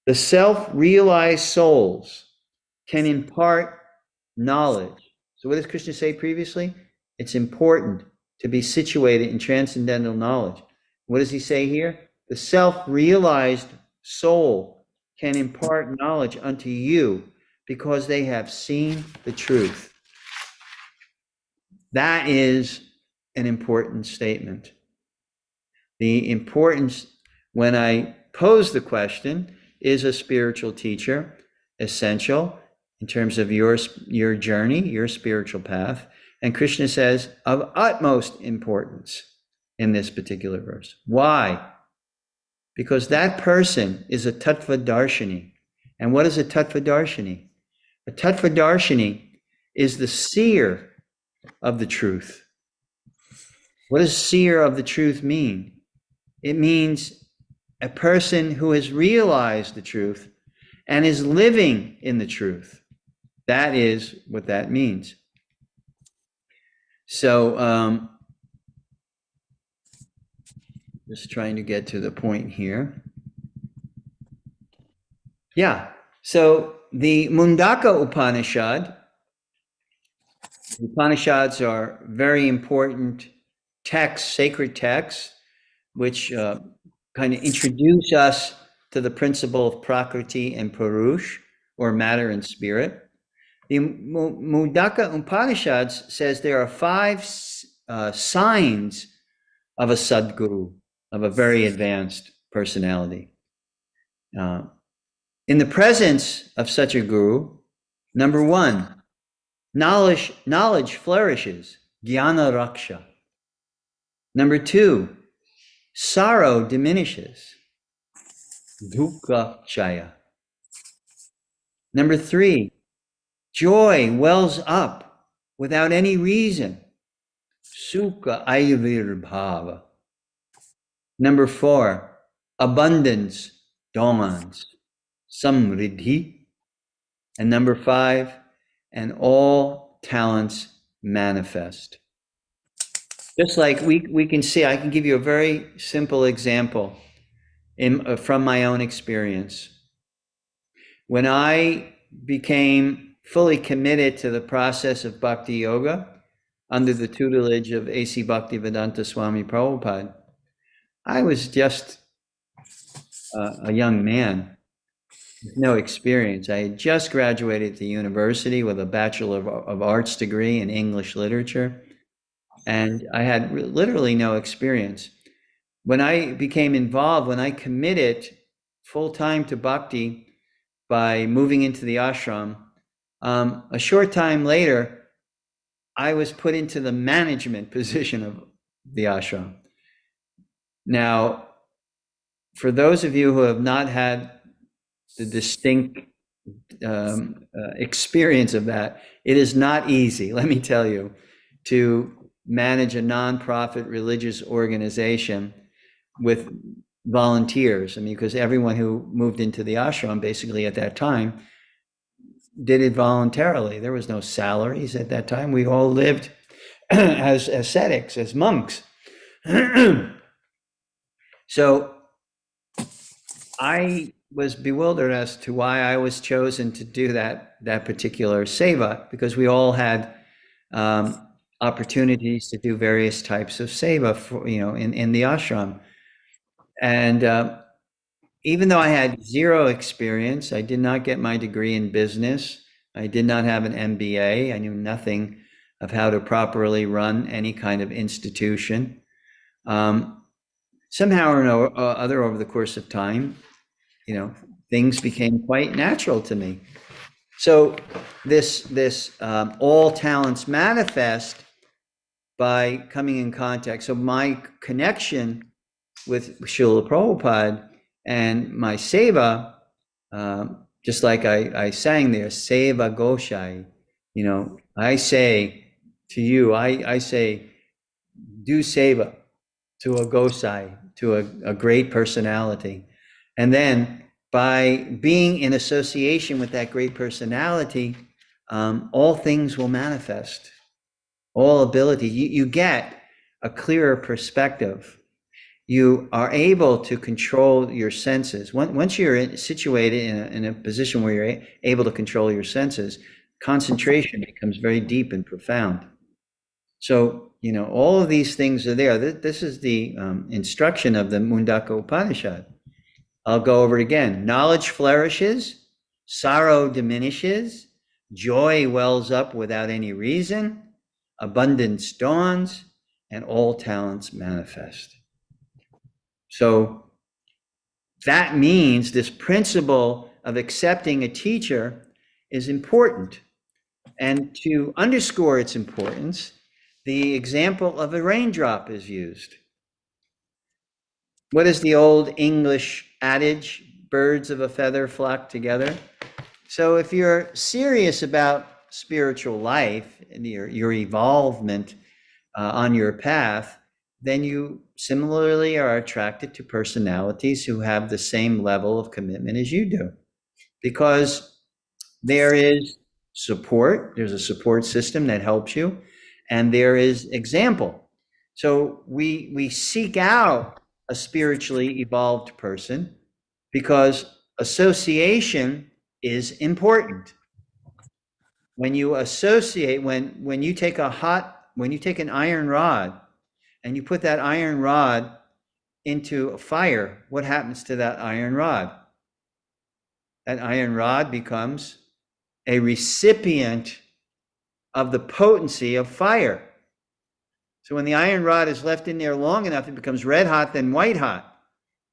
The self-realized souls can impart knowledge. So what does Krishna say previously? It's important to be situated in transcendental knowledge. What does he say here? The self-realized soul can impart knowledge unto you because they have seen the truth. That is an important statement. The importance, when I pose the question, is a spiritual teacher essential in terms of your journey, your spiritual path? And Krishna says, of utmost importance in this particular verse. Why? Because that person is a tattva darshini. And what is a tattva darshini? A tattva darshini is the seer of the truth. What does seer of the truth mean? It means a person who has realized the truth and is living in the truth. That is what that means. So, just trying to get to the point here. Yeah, so the Mundaka Upanishads are very important texts, sacred texts, which kind of introduce us to the principle of Prakriti and Purush, or matter and spirit. The Mundaka Upanishads says there are 5 signs of a Sadguru, of a very advanced personality. In the presence of such a guru, number 1, knowledge flourishes, jnana raksha. Number 2, sorrow diminishes, dukkha chaya. Number 3, joy wells up without any reason, sukha avirbhava. Number 4, abundance dawns, samriddhi. And number 5, and all talents manifest. Just like we can see, I can give you a very simple example from my own experience. When I became fully committed to the process of bhakti yoga under the tutelage of A.C. Bhaktivedanta Swami Prabhupada, I was just a young man with no experience. I had just graduated the university with a Bachelor of Arts degree in English literature, and I had literally no experience. When I became involved, when I committed full time to bhakti by moving into the ashram, a short time later, I was put into the management position of the ashram. Now, for those of you who have not had the distinct experience of that, it is not easy, let me tell you, to manage a nonprofit religious organization with volunteers. I mean, because everyone who moved into the ashram basically at that time did it voluntarily. There was no salaries at that time. We all lived as ascetics, as monks. So I was bewildered as to why I was chosen to do that particular seva, because we all had opportunities to do various types of seva for, in the ashram. And even though I had zero experience, I did not get my degree in business. I did not have an MBA. I knew nothing of how to properly run any kind of institution. Somehow or other, over the course of time, things became quite natural to me. So this all talents manifest by coming in contact. So my connection with Srila Prabhupada and my seva, just like I sang there, seva goshai, I say to you, I say, do seva to a gosai, to a great personality. And then by being in association with that great personality, all things will manifest, all ability. You get a clearer perspective. You are able to control your senses. Once you're situated in a position where you're able to control your senses, concentration becomes very deep and profound. So, all of these things are there. This is the instruction of the Mundaka Upanishad. I'll go over it again. Knowledge flourishes, sorrow diminishes, joy wells up without any reason, abundance dawns, and all talents manifest. So that means this principle of accepting a teacher is important. And to underscore its importance, the example of a raindrop is used. What is the old English adage? Birds of a feather flock together. So if you're serious about spiritual life and your evolvement on your path, then you similarly are attracted to personalities who have the same level of commitment as you do, because there is support, there's a support system that helps you, and there is example. So we seek out a spiritually evolved person because association is important. When you associate, when you take an iron rod and you put that iron rod into a fire, what happens to that iron rod? That iron rod becomes a recipient of the potency of fire. So when the iron rod is left in there long enough, it becomes red hot, then white hot,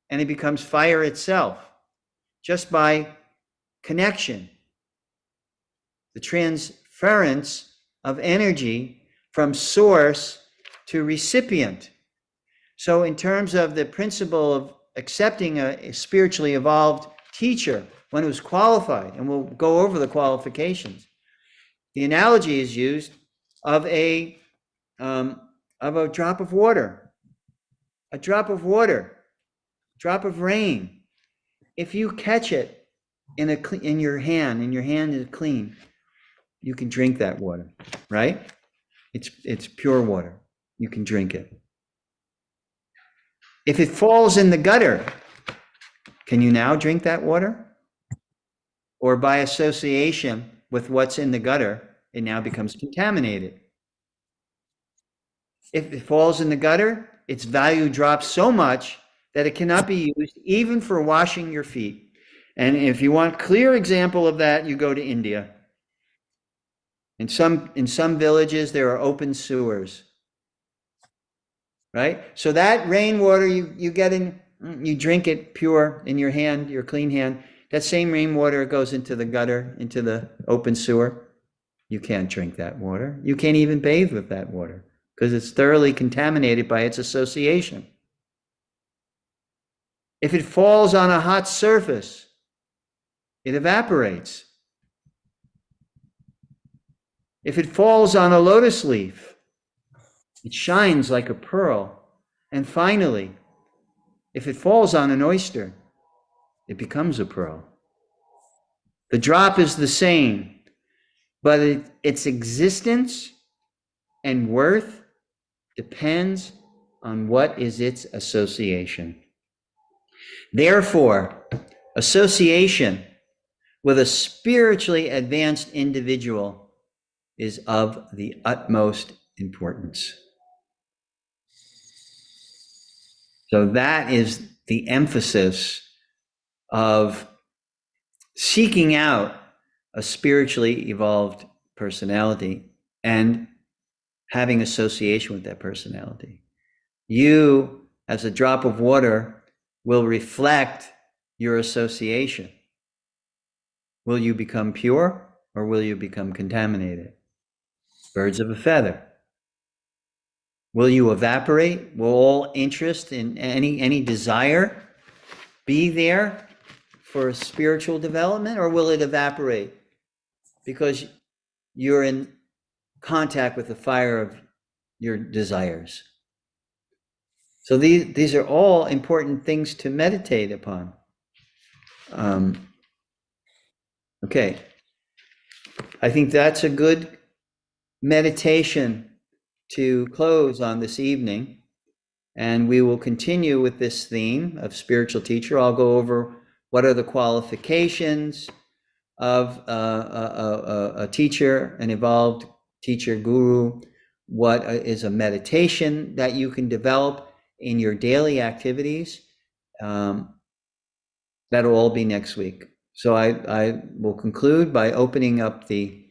and it becomes fire itself, just by connection. The transference of energy from source to recipient. So in terms of the principle of accepting a spiritually evolved teacher, one who's qualified, and we'll go over the qualifications, the analogy is used of a drop of water, drop of rain. If you catch it in your hand is clean, you can drink that water, right? It's pure water. You can drink it. If it falls in the gutter, can you now drink that water? Or by association with what's in the gutter, it now becomes contaminated. If it falls in the gutter, its value drops so much that it cannot be used even for washing your feet. And if you want clear example of that, you go to India. In some villages, there are open sewers, right? So that rainwater you get in, you drink it pure in your hand, your clean hand. That same rainwater goes into the gutter, into the open sewer. You can't drink that water. You can't even bathe with that water because it's thoroughly contaminated by its association. If it falls on a hot surface, it evaporates. If it falls on a lotus leaf, it shines like a pearl. And finally, if it falls on an oyster, it becomes a pearl. The drop is the same, but its existence and worth depends on what is its association. Therefore, association with a spiritually advanced individual is of the utmost importance. So that is the emphasis of seeking out a spiritually evolved personality and having association with that personality. You, as a drop of water, will reflect your association. Will you become pure or will you become contaminated? Birds of a feather. Will you evaporate? Will all interest in any desire be there for spiritual development, or will it evaporate because you're in contact with the fire of your desires? So these are all important things to meditate upon. Okay, I think that's a good meditation to close on this evening, and we will continue with this theme of spiritual teacher. I'll go over what are the qualifications of a teacher, an evolved teacher, guru, what is a meditation that you can develop in your daily activities. That'll all be next week. So I will conclude by opening up the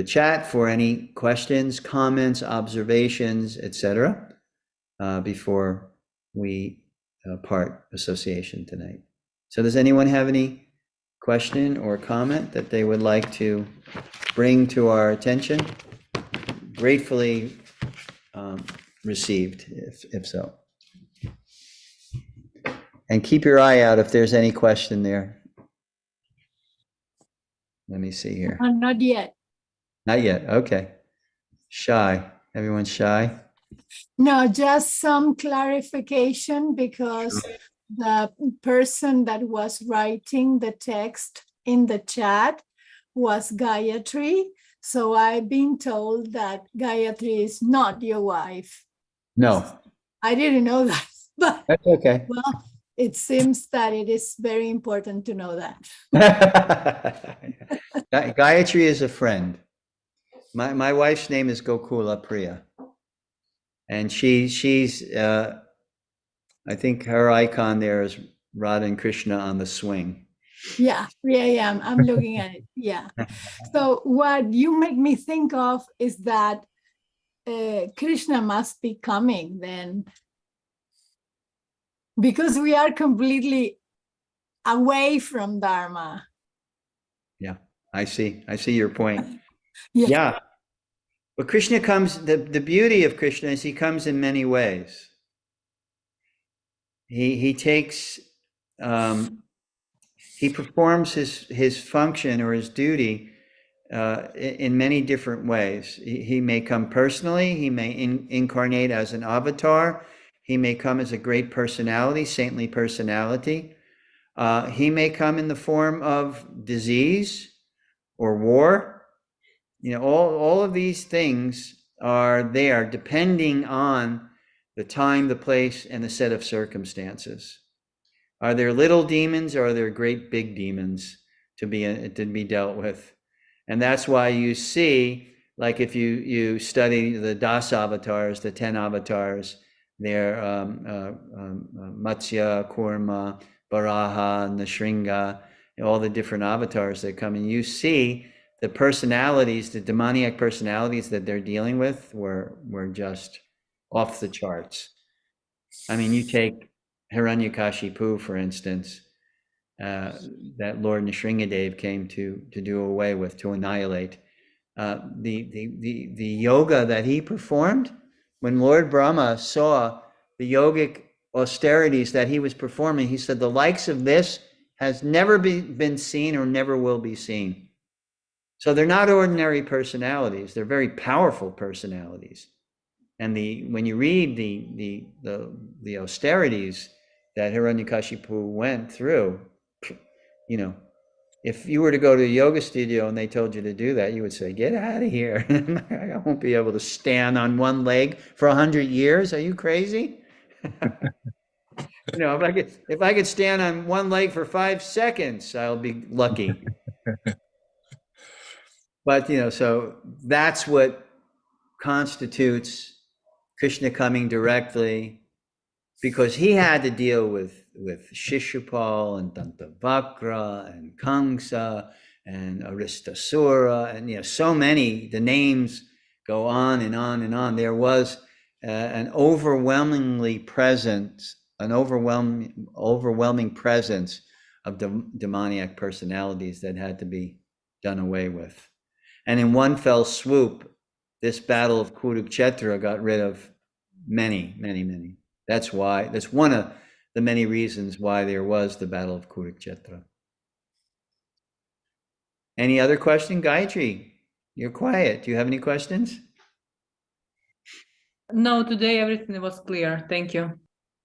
chat for any questions, comments, observations, etc. Before we part association tonight. So does anyone have any question or comment that they would like to bring to our attention? Gratefully received, if so. And keep your eye out if there's any question there. Let me see here. Not yet. Not yet. Okay. Shy. Everyone's shy? No, just some clarification, because the person that was writing the text in the chat was Gayatri. So I've been told that Gayatri is not your wife. No. I didn't know that, but That's okay. well, it seems that it is very important to know that. Gayatri is a friend. My wife's name is Gokula Priya. And she's I think her icon there is Radha and Krishna on the swing. Yeah, I'm looking at it. Yeah. So what you make me think of is that Krishna must be coming then, because we are completely away from Dharma. Yeah, I see your point. Yeah. Yeah. But Krishna comes, the beauty of Krishna is he comes in many ways. He takes, he performs his function or his duty in many different ways. He may come personally, he may incarnate as an avatar, he may come as a great personality, saintly personality. He may come in the form of disease or war. All of these things are there depending on the time, the place, and the set of circumstances. Are there little demons or are there great big demons to be dealt with? And that's why you see, like if you study the Das avatars, the 10 avatars, they're Matsya, Kurma, Varaha, Nrsimha, all the different avatars that come, and you see the personalities, the demoniac personalities that they're dealing with were just off the charts. I mean, you take Hiranyakashipu, for instance, that Lord Nrsimhadev came to do away with, to annihilate. The yoga that he performed, when Lord Brahma saw the yogic austerities that he was performing, he said, the likes of this has never been seen or never will be seen. So they're not ordinary personalities. They're very powerful personalities. And when you read the austerities that Hiranyakashipu went through, if you were to go to a yoga studio and they told you to do that, you would say, get out of here. I won't be able to stand on one leg for 100 years. Are you crazy? If I could stand on one leg for 5 seconds, I'll be lucky. But, so that's what constitutes Krishna coming directly, because he had to deal with Shishupal and Dantavakra and Kamsa and Aristasura and so many. The names go on and on and on. There was an overwhelming presence of demoniac personalities that had to be done away with. And in one fell swoop, this battle of Kurukshetra got rid of many, many, many. That's one of the many reasons why there was the battle of Kurukshetra. Any other question? Gayatri, you're quiet. Do you have any questions? No, today everything was clear. Thank you.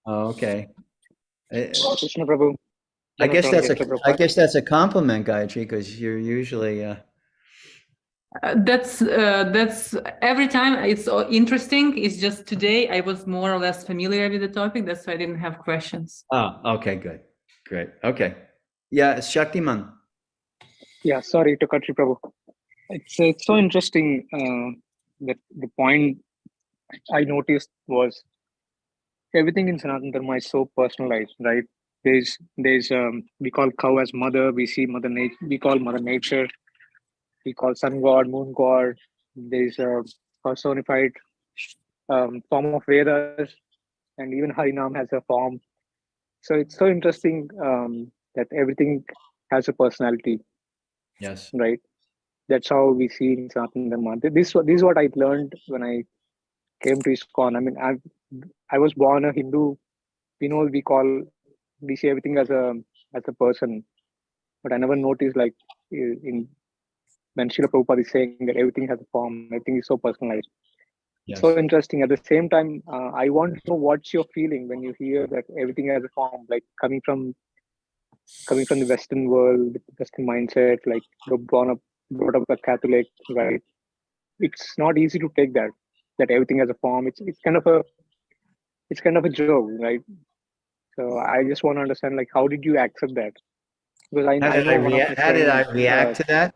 Oh, okay. Krishna Prabhu. I guess that's a compliment, Gayatri, because you're usually That's every time it's interesting. It's just today I was more or less familiar with the topic. That's why I didn't have questions. Oh, okay, good. Great. Okay. Yeah, Shaktiman. Yeah, sorry to cut you, Prabhu. It's so interesting that the point I noticed was everything in Sanatana Dharma is so personalized, right? There's we call cow as mother, we see mother nature, we call mother nature, we call sun god, moon god. There's a personified form of Vedas, and even Harinam has a form. So it's so interesting that everything has a personality. Yes. Right. That's how we see in Sanatana Dharma. This is what I learned when I came to ISKCON. I mean, I was born a Hindu. We see everything as a person, but I never noticed like in when Srila Prabhupada is saying that everything has a form, everything is so personalized. Yes. So interesting. At the same time, I want to know what's your feeling when you hear that everything has a form, like coming from the Western world, Western mindset, like brought up a Catholic, right? It's not easy to take that everything has a form. It's kind of a joke, right? So I just want to understand, like, how did you accept that? Because I know one of my how did I friends, react to that?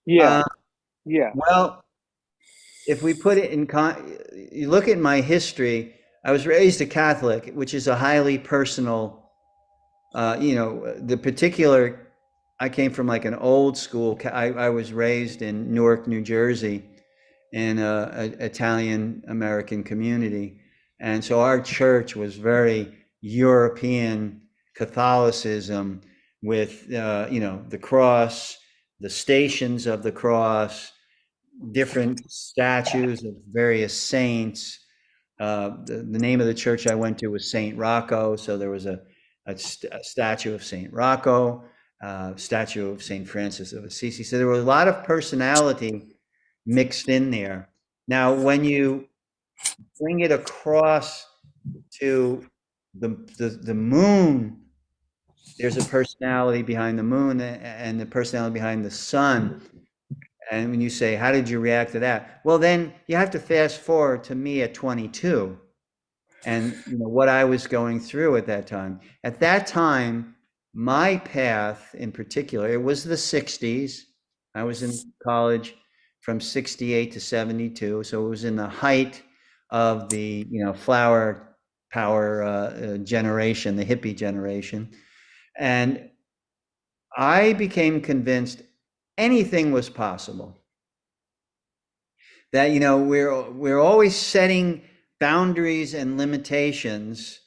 yeah. Well, if we put it you look at my history, I was raised a Catholic, which is a highly personal, I came from like an old school, I was raised in Newark, New Jersey, in an Italian-American community. And so our church was very European Catholicism with, the cross, the stations of the cross, different statues of various saints. The name of the church I went to was Saint Rocco. So there was a statue of Saint Rocco, statue of Saint Francis of Assisi. So there was a lot of personality mixed in there. Now, when you bring it across to the moon there's a personality behind the moon and the personality behind the sun. And when you say, how did you react to that? Well, then you have to fast forward to me at 22 and what I was going through at that time. At that time, my path in particular, it was the 60s. I was in college from 68 to 72. So it was in the height of the, flower power generation, the hippie generation. And I became convinced anything was possible. That, we're always setting boundaries and limitations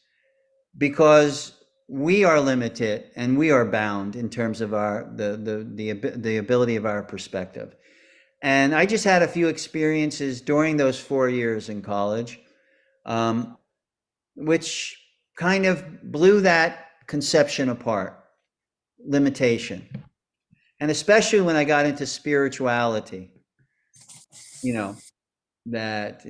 because we are limited and we are bound in terms of the ability of our perspective. And I just had a few experiences during those 4 years in college, which kind of blew that conception apart, limitation. And especially when I got into spirituality, that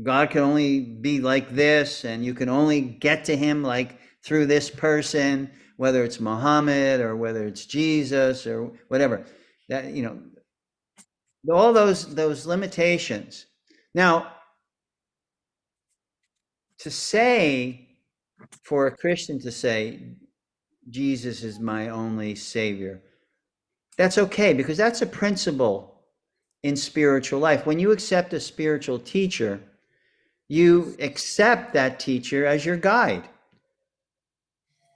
God can only be like this, and you can only get to him like through this person, whether it's Muhammad or whether it's Jesus or whatever. That, all those limitations. Now, to say, for a Christian to say, Jesus is my only savior, that's okay, because that's a principle in spiritual life. When you accept a spiritual teacher, you accept that teacher as your guide.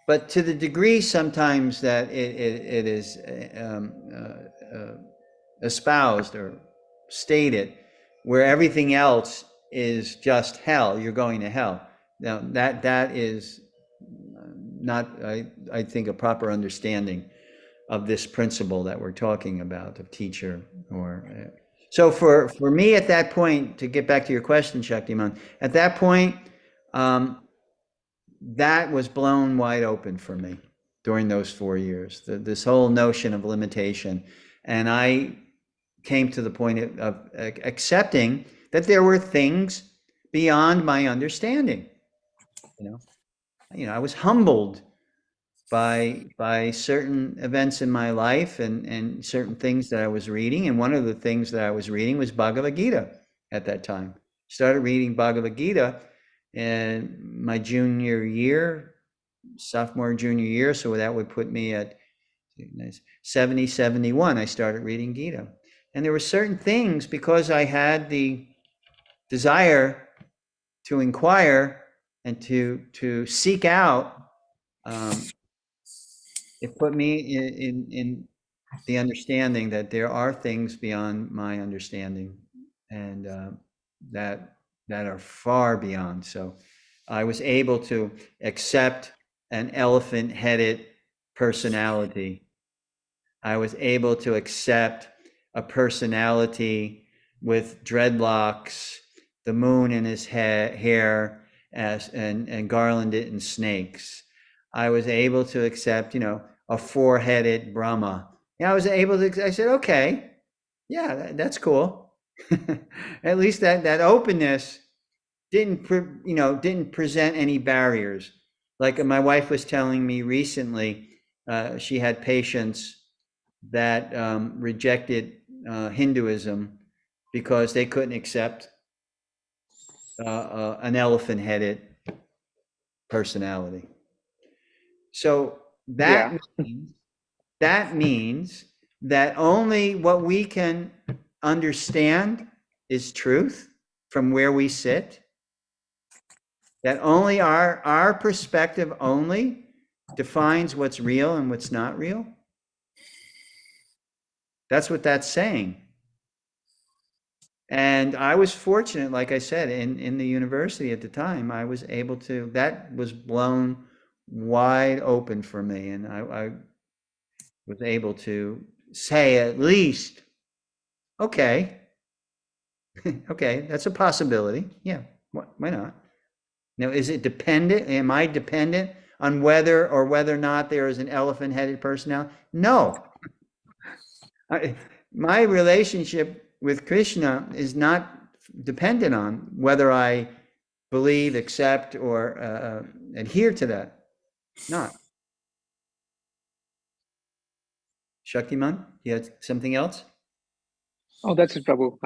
But to the degree sometimes that it is espoused or stated, where everything else is just hell, you're going to hell. Now that is not, I think, a proper understanding of this principle that we're talking about of teacher. So for me at that point, to get back to your question, Shaktiman, at that point, that was blown wide open for me during those 4 years, this whole notion of limitation. And I came to the point of accepting that there were things beyond my understanding. I was humbled by certain events in my life and certain things that I was reading. And one of the things that I was reading was Bhagavad Gita at that time. Started reading Bhagavad Gita in my sophomore, junior year. So that would put me at 70, 71. I started reading Gita. And there were certain things, because I had the desire to inquire and to seek out, it put me in the understanding that there are things beyond my understanding, and that are far beyond. So I was able to accept an elephant-headed personality. I was able to accept a personality with dreadlocks, the moon in his hair, and garlanded in snakes. I was able to accept, a four-headed Brahma. I said, okay, yeah, that's cool. At least that openness didn't present any barriers. Like my wife was telling me recently, she had patients that rejected Hinduism because they couldn't accept an elephant-headed personality. So that means that only what we can understand is truth from where we sit. That only our perspective only defines what's real and what's not real. That's what that's saying. And I was fortunate, like I said, in the university at the time, I was able to, that was blown wide open for me. And I was able to say at least, okay, okay, that's a possibility. Yeah, why not? Now, is it dependent? Am I dependent on whether or not there is an elephant-headed personality? No. My relationship with Krishna is not dependent on whether I believe, accept, or adhere to that. Not. Shaktiman, you had something else? Oh, that's it, Prabhu.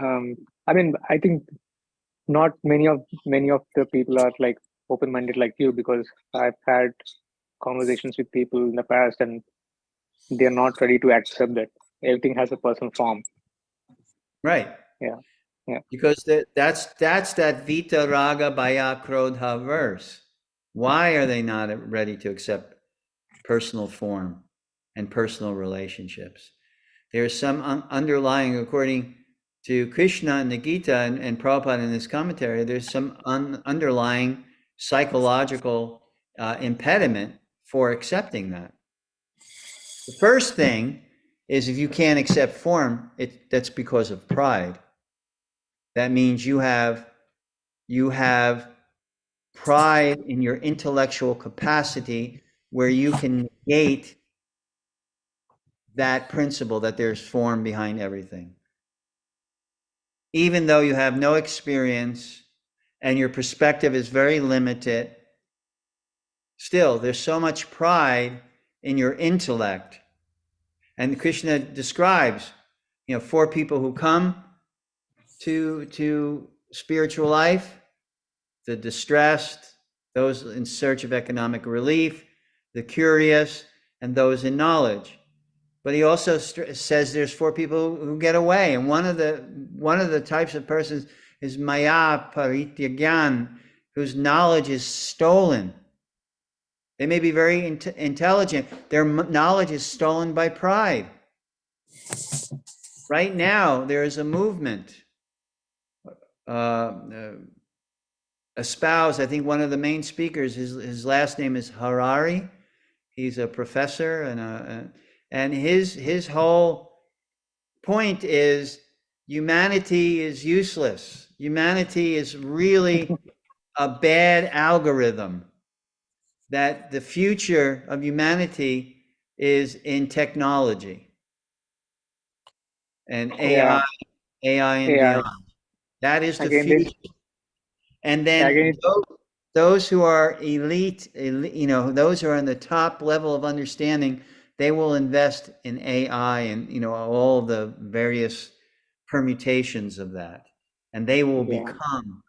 I mean, I think not many of the people are like open-minded like you, because I've had conversations with people in the past, and they're not ready to accept that everything has a personal form. Right. Yeah, yeah, Because that's that Vita Raga Bhaya Krodha verse. Why are they not ready to accept personal form and personal relationships? There's some underlying, according to Krishna in the Gita and Prabhupada in his commentary, there's some underlying psychological impediment for accepting that. The first thing is, if you can't accept form, that's because of pride. That means you have pride in your intellectual capacity, where you can negate that principle that there's form behind everything. Even though you have no experience and your perspective is very limited, still there's so much pride in your intellect. And Krishna describes, 4 people who come to spiritual life: the distressed, those in search of economic relief, the curious, and those in knowledge. But he also says there's 4 people who get away, and one of the types of persons is Maya Parityagyan, whose knowledge is stolen. They may be very intelligent. Their knowledge is stolen by pride. Right now, there is a movement espoused. I think one of the main speakers, his last name is Harari. He's a professor, and his whole point is humanity is useless. Humanity is really a bad algorithm. That the future of humanity is in technology and yeah, AI and yeah. beyond. That is the Again, future. And then again, those who are elite, those who are on the top level of understanding, they will invest in AI and all the various permutations of that, and they will yeah, become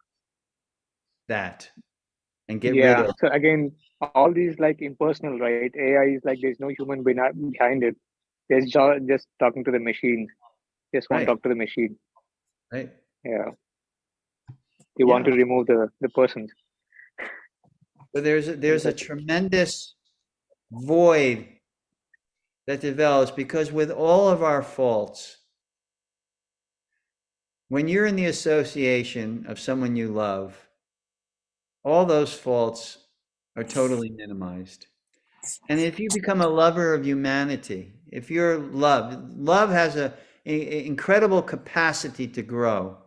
that and get rid yeah. of. So again, all these like impersonal, right? AI is like there's no human behind it. There's just talking to the machine. Just want to Right, talk to the machine. right, Yeah, they want yeah. to remove the person. But there's a tremendous void that develops, because with all of our faults, when you're in the association of someone you love, all those faults are totally minimized. And if you become a lover of humanity, if you're love has a incredible capacity to grow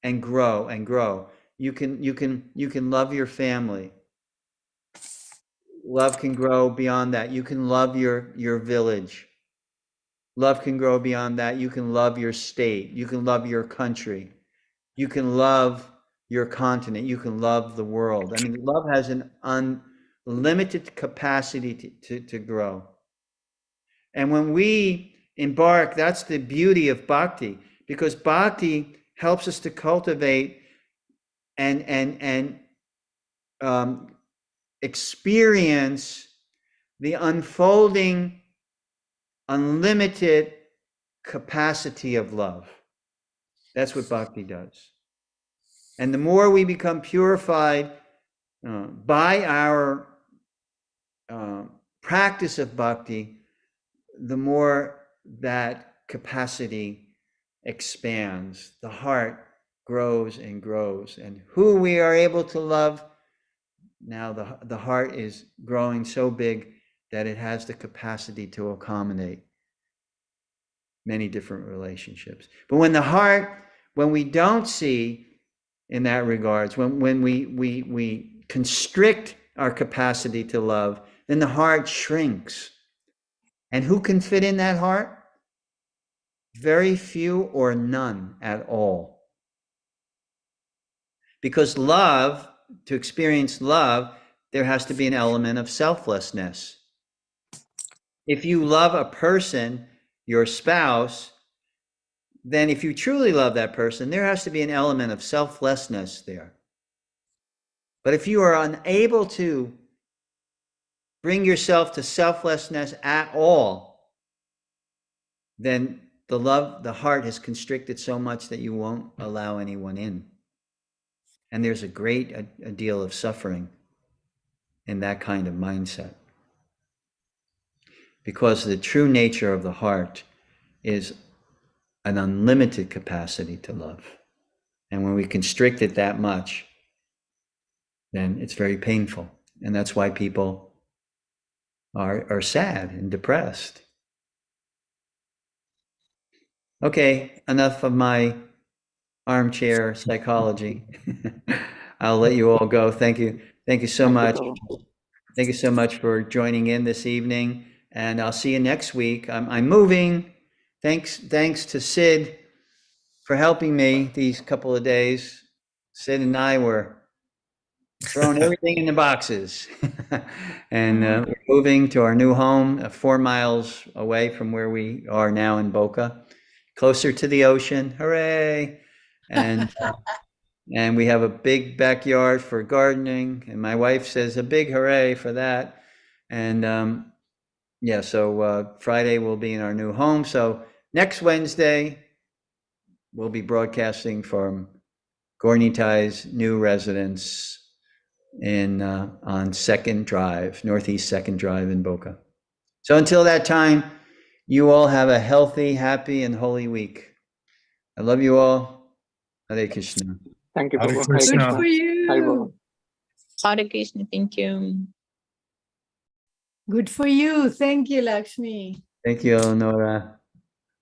and grow and grow. You can love your family. Love can grow beyond that. You can love your village. Love can grow beyond that. You can love your state. You can love your country. You can love your continent. You can love the world. I mean, love has an unlimited capacity to grow. And when we embark, that's the beauty of bhakti, because bhakti helps us to cultivate and experience the unfolding, unlimited capacity of love. That's what bhakti does. And the more we become purified by our practice of bhakti, the more that capacity expands. The heart grows and grows. And who we are able to love, now the heart is growing so big that it has the capacity to accommodate many different relationships. But when we don't see in that regards, when we constrict our capacity to love, then the heart shrinks. And who can fit in that heart? Very few or none at all. Because love, to experience love, there has to be an element of selflessness. If you love a person, your spouse, then if you truly love that person, there has to be an element of selflessness there. But if you are unable to bring yourself to selflessness at all, then the heart has constricted so much that you won't allow anyone in. And there's a deal of suffering in that kind of mindset. Because the true nature of the heart is an unlimited capacity to love. And when we constrict it that much, then it's very painful. And that's why people are sad and depressed. Okay, enough of my armchair psychology. I'll let you all go. Thank you. Thank you so much. Thank you so much for joining in this evening. And I'll see you next week. I'm moving. Thanks to Sid for helping me these couple of days. Sid and I were throwing everything in the boxes. And we're moving to our new home 4 miles away from where we are now in Boca, closer to the ocean. Hooray! And and we have a big backyard for gardening. And my wife says a big hooray for that. And yeah, so Friday we'll be in our new home. So next Wednesday, we'll be broadcasting from Gornitai's new residence on 2nd Drive, Northeast 2nd Drive in Boca. So until that time, you all have a healthy, happy, and holy week. I love you all. Hare Krishna. Thank you, Hare Prabhu. Krishna. Good for Hare Baba. you. Hare Krishna. Thank you. Good for you. Thank you, Lakshmi. Thank you, Nora.